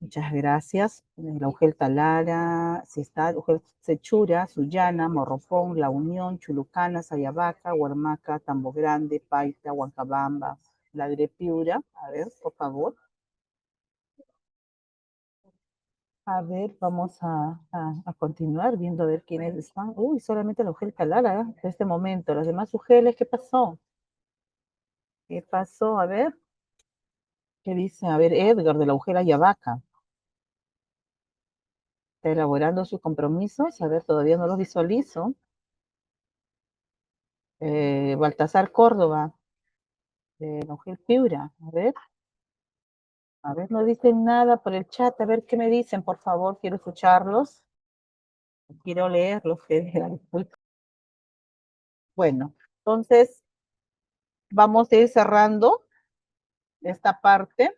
Muchas gracias. La UGEL Talara, si está, UGEL Sechura, Sullana, Morropón, La Unión, Chulucana, Sayabaca, Huarmaca, Tambo Grande, Paita, Huancabamba, Ladre Piura. A ver, por favor. A ver, vamos a continuar viendo a ver quiénes están. Uy, solamente la UGEL Talara, en este momento. Las demás UGELes, ¿qué pasó? ¿Qué pasó? A ver, ¿qué dice? A ver, Edgar de la UGEL Ayabaca. Está elaborando sus compromisos. A ver, todavía no los visualizo. Baltasar Córdoba, de la UGEL Piura. A ver, no dicen nada por el chat. A ver qué me dicen, por favor. Quiero escucharlos. Quiero leerlos. Bueno, entonces vamos a ir cerrando esta parte.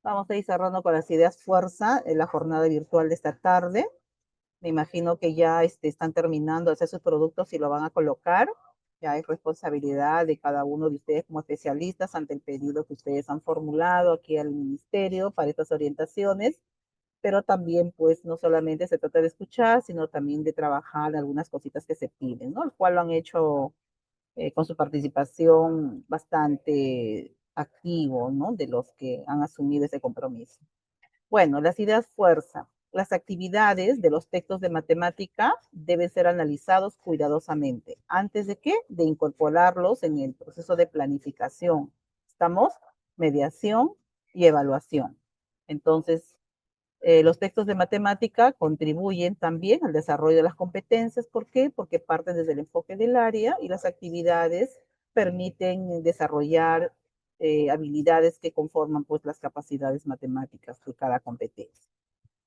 Vamos a ir cerrando con las ideas fuerza en la jornada virtual de esta tarde. Me imagino que ya están terminando de hacer sus productos y lo van a colocar. Ya es responsabilidad de cada uno de ustedes como especialistas ante el pedido que ustedes han formulado aquí al ministerio para estas orientaciones. pero también pues no solamente se trata de escuchar, sino también de trabajar algunas cositas que se piden, ¿no? El cual lo han hecho con su participación bastante activo, ¿no? De los que han asumido ese compromiso. Bueno, las ideas fuerza. Las actividades de los textos de matemática deben ser analizados cuidadosamente. ¿Antes de qué? De incorporarlos en el proceso de planificación. ¿Estamos? Mediación y evaluación. Entonces, los textos de matemática contribuyen también al desarrollo de las competencias. ¿Por qué? Porque parten desde el enfoque del área y las actividades permiten desarrollar habilidades que conforman pues las capacidades matemáticas de cada competencia.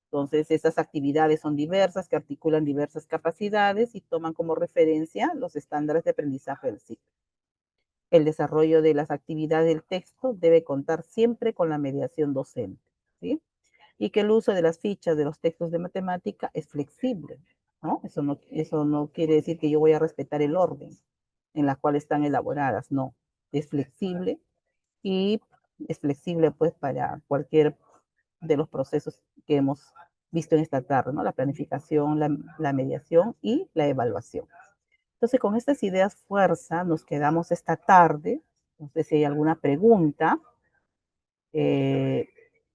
Entonces, estas actividades son diversas, que articulan diversas capacidades y toman como referencia los estándares de aprendizaje del ciclo. El desarrollo de las actividades del texto debe contar siempre con la mediación docente, ¿sí? Y que el uso de las fichas de los textos de matemática es flexible, ¿no? Eso no quiere decir que yo voy a respetar el orden en la cual están elaboradas, no. Es flexible y es flexible pues para cualquier de los procesos que hemos visto en esta tarde, ¿no? La planificación, la mediación y la evaluación. Entonces, con estas ideas fuerza nos quedamos esta tarde. No sé si hay alguna pregunta. Eh,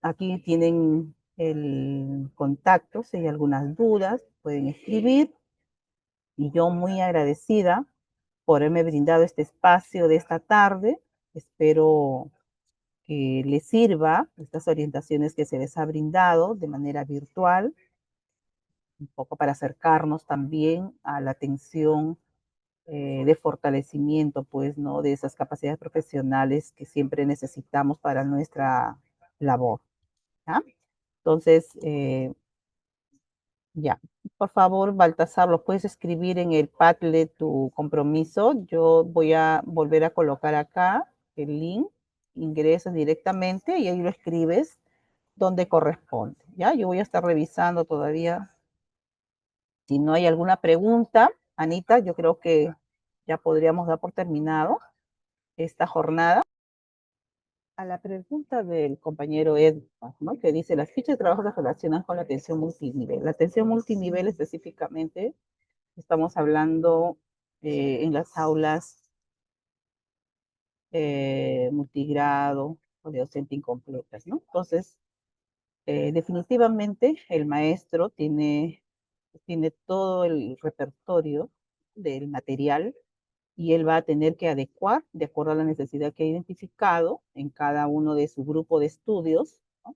Aquí tienen el contacto, si hay algunas dudas, pueden escribir. Y yo muy agradecida por haberme brindado este espacio de esta tarde. Espero que les sirva estas orientaciones que se les ha brindado de manera virtual, un poco para acercarnos también a la atención de fortalecimiento, pues, ¿no? De esas capacidades profesionales que siempre necesitamos para nuestra labor. ¿Ya? Entonces, ya, por favor, Baltasar, lo puedes escribir en el Padlet tu compromiso. Yo voy a volver a colocar acá el link, ingresas directamente y ahí lo escribes donde corresponde. Ya, yo voy a estar revisando todavía. Si no hay alguna pregunta, Anita, yo creo que ya podríamos dar por terminado esta jornada. A la pregunta del compañero Ed, ¿no? Que dice, las fichas de trabajo se relacionan con la atención multinivel. La atención multinivel específicamente, estamos hablando en las aulas multigrado o de docente incompletas, ¿no? Entonces, definitivamente el maestro tiene todo el repertorio del material y él va a tener que adecuar de acuerdo a la necesidad que ha identificado en cada uno de su grupo de estudios, ¿no?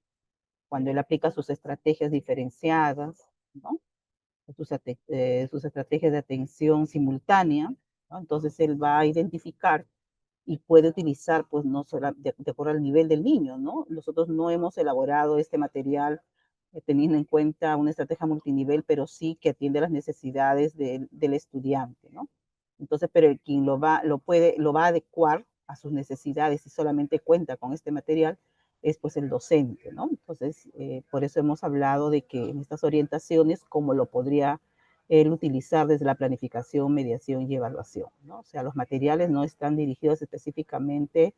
Cuando él aplica sus estrategias diferenciadas, ¿no? Sus estrategias de atención simultánea, ¿no? Entonces él va a identificar y puede utilizar, pues, no solo de acuerdo al nivel del niño, ¿no? Nosotros no hemos elaborado este material teniendo en cuenta una estrategia multinivel, pero sí que atiende las necesidades del estudiante, ¿no? Entonces, pero quien lo va a adecuar a sus necesidades y solamente cuenta con este material es pues el docente, ¿no? Entonces, por eso hemos hablado de que en estas orientaciones, como lo podría él utilizar desde la planificación, mediación y evaluación, ¿no? O sea, los materiales no están dirigidos específicamente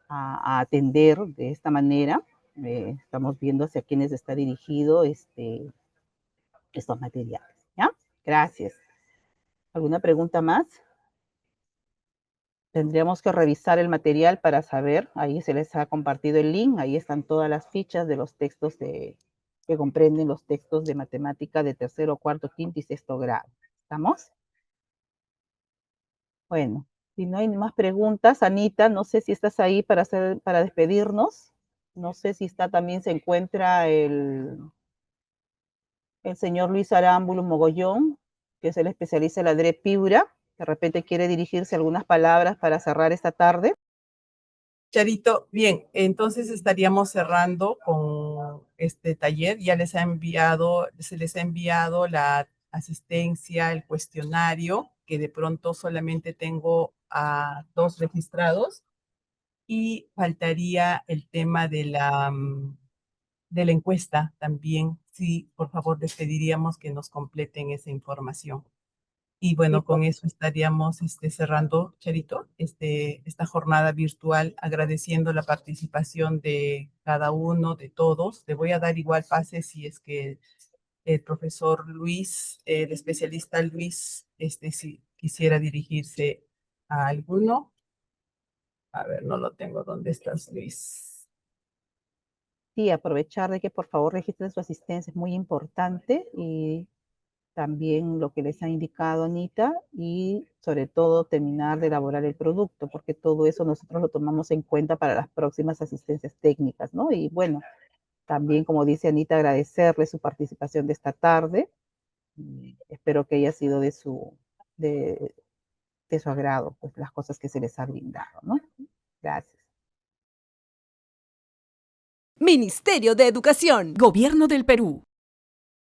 a atender de esta manera. Estamos viendo hacia quiénes está dirigido estos materiales, ¿ya? Gracias. ¿Alguna pregunta más? Tendríamos que revisar el material para saber, ahí se les ha compartido el link, ahí están todas las fichas de los textos que comprenden los textos de matemática de tercero, cuarto, quinto y sexto grado. ¿Estamos? Bueno, si no hay más preguntas, Anita, no sé si estás ahí para despedirnos. No sé si está también se encuentra el señor Luis Arámbulo Mogollón, que es el especialista de la DRE Piura. De repente quiere dirigirse algunas palabras para cerrar esta tarde. Charito, bien, entonces estaríamos cerrando con este taller. Ya se les ha enviado la asistencia, el cuestionario, que de pronto solamente tengo a 2 registrados, y faltaría el tema de la encuesta también. Sí, por favor, les pediríamos que nos completen esa información. Y bueno, Sí, con eso estaríamos cerrando, Charito, esta jornada virtual, agradeciendo la participación de cada uno, de todos. Le voy a dar igual pase si es que el profesor Luis, el especialista Luis, si quisiera dirigirse a alguno. A ver, no lo tengo. ¿Dónde estás, Luis? sí, aprovechar de que por favor registren su asistencia es muy importante y también lo que les ha indicado Anita y sobre todo terminar de elaborar el producto, porque todo eso nosotros lo tomamos en cuenta para las próximas asistencias técnicas, ¿no? Y bueno, también como dice Anita, agradecerle su participación de esta tarde. Espero que haya sido de, de su agrado, pues las cosas que se les ha brindado, ¿no? Gracias. Ministerio de Educación, Gobierno del Perú.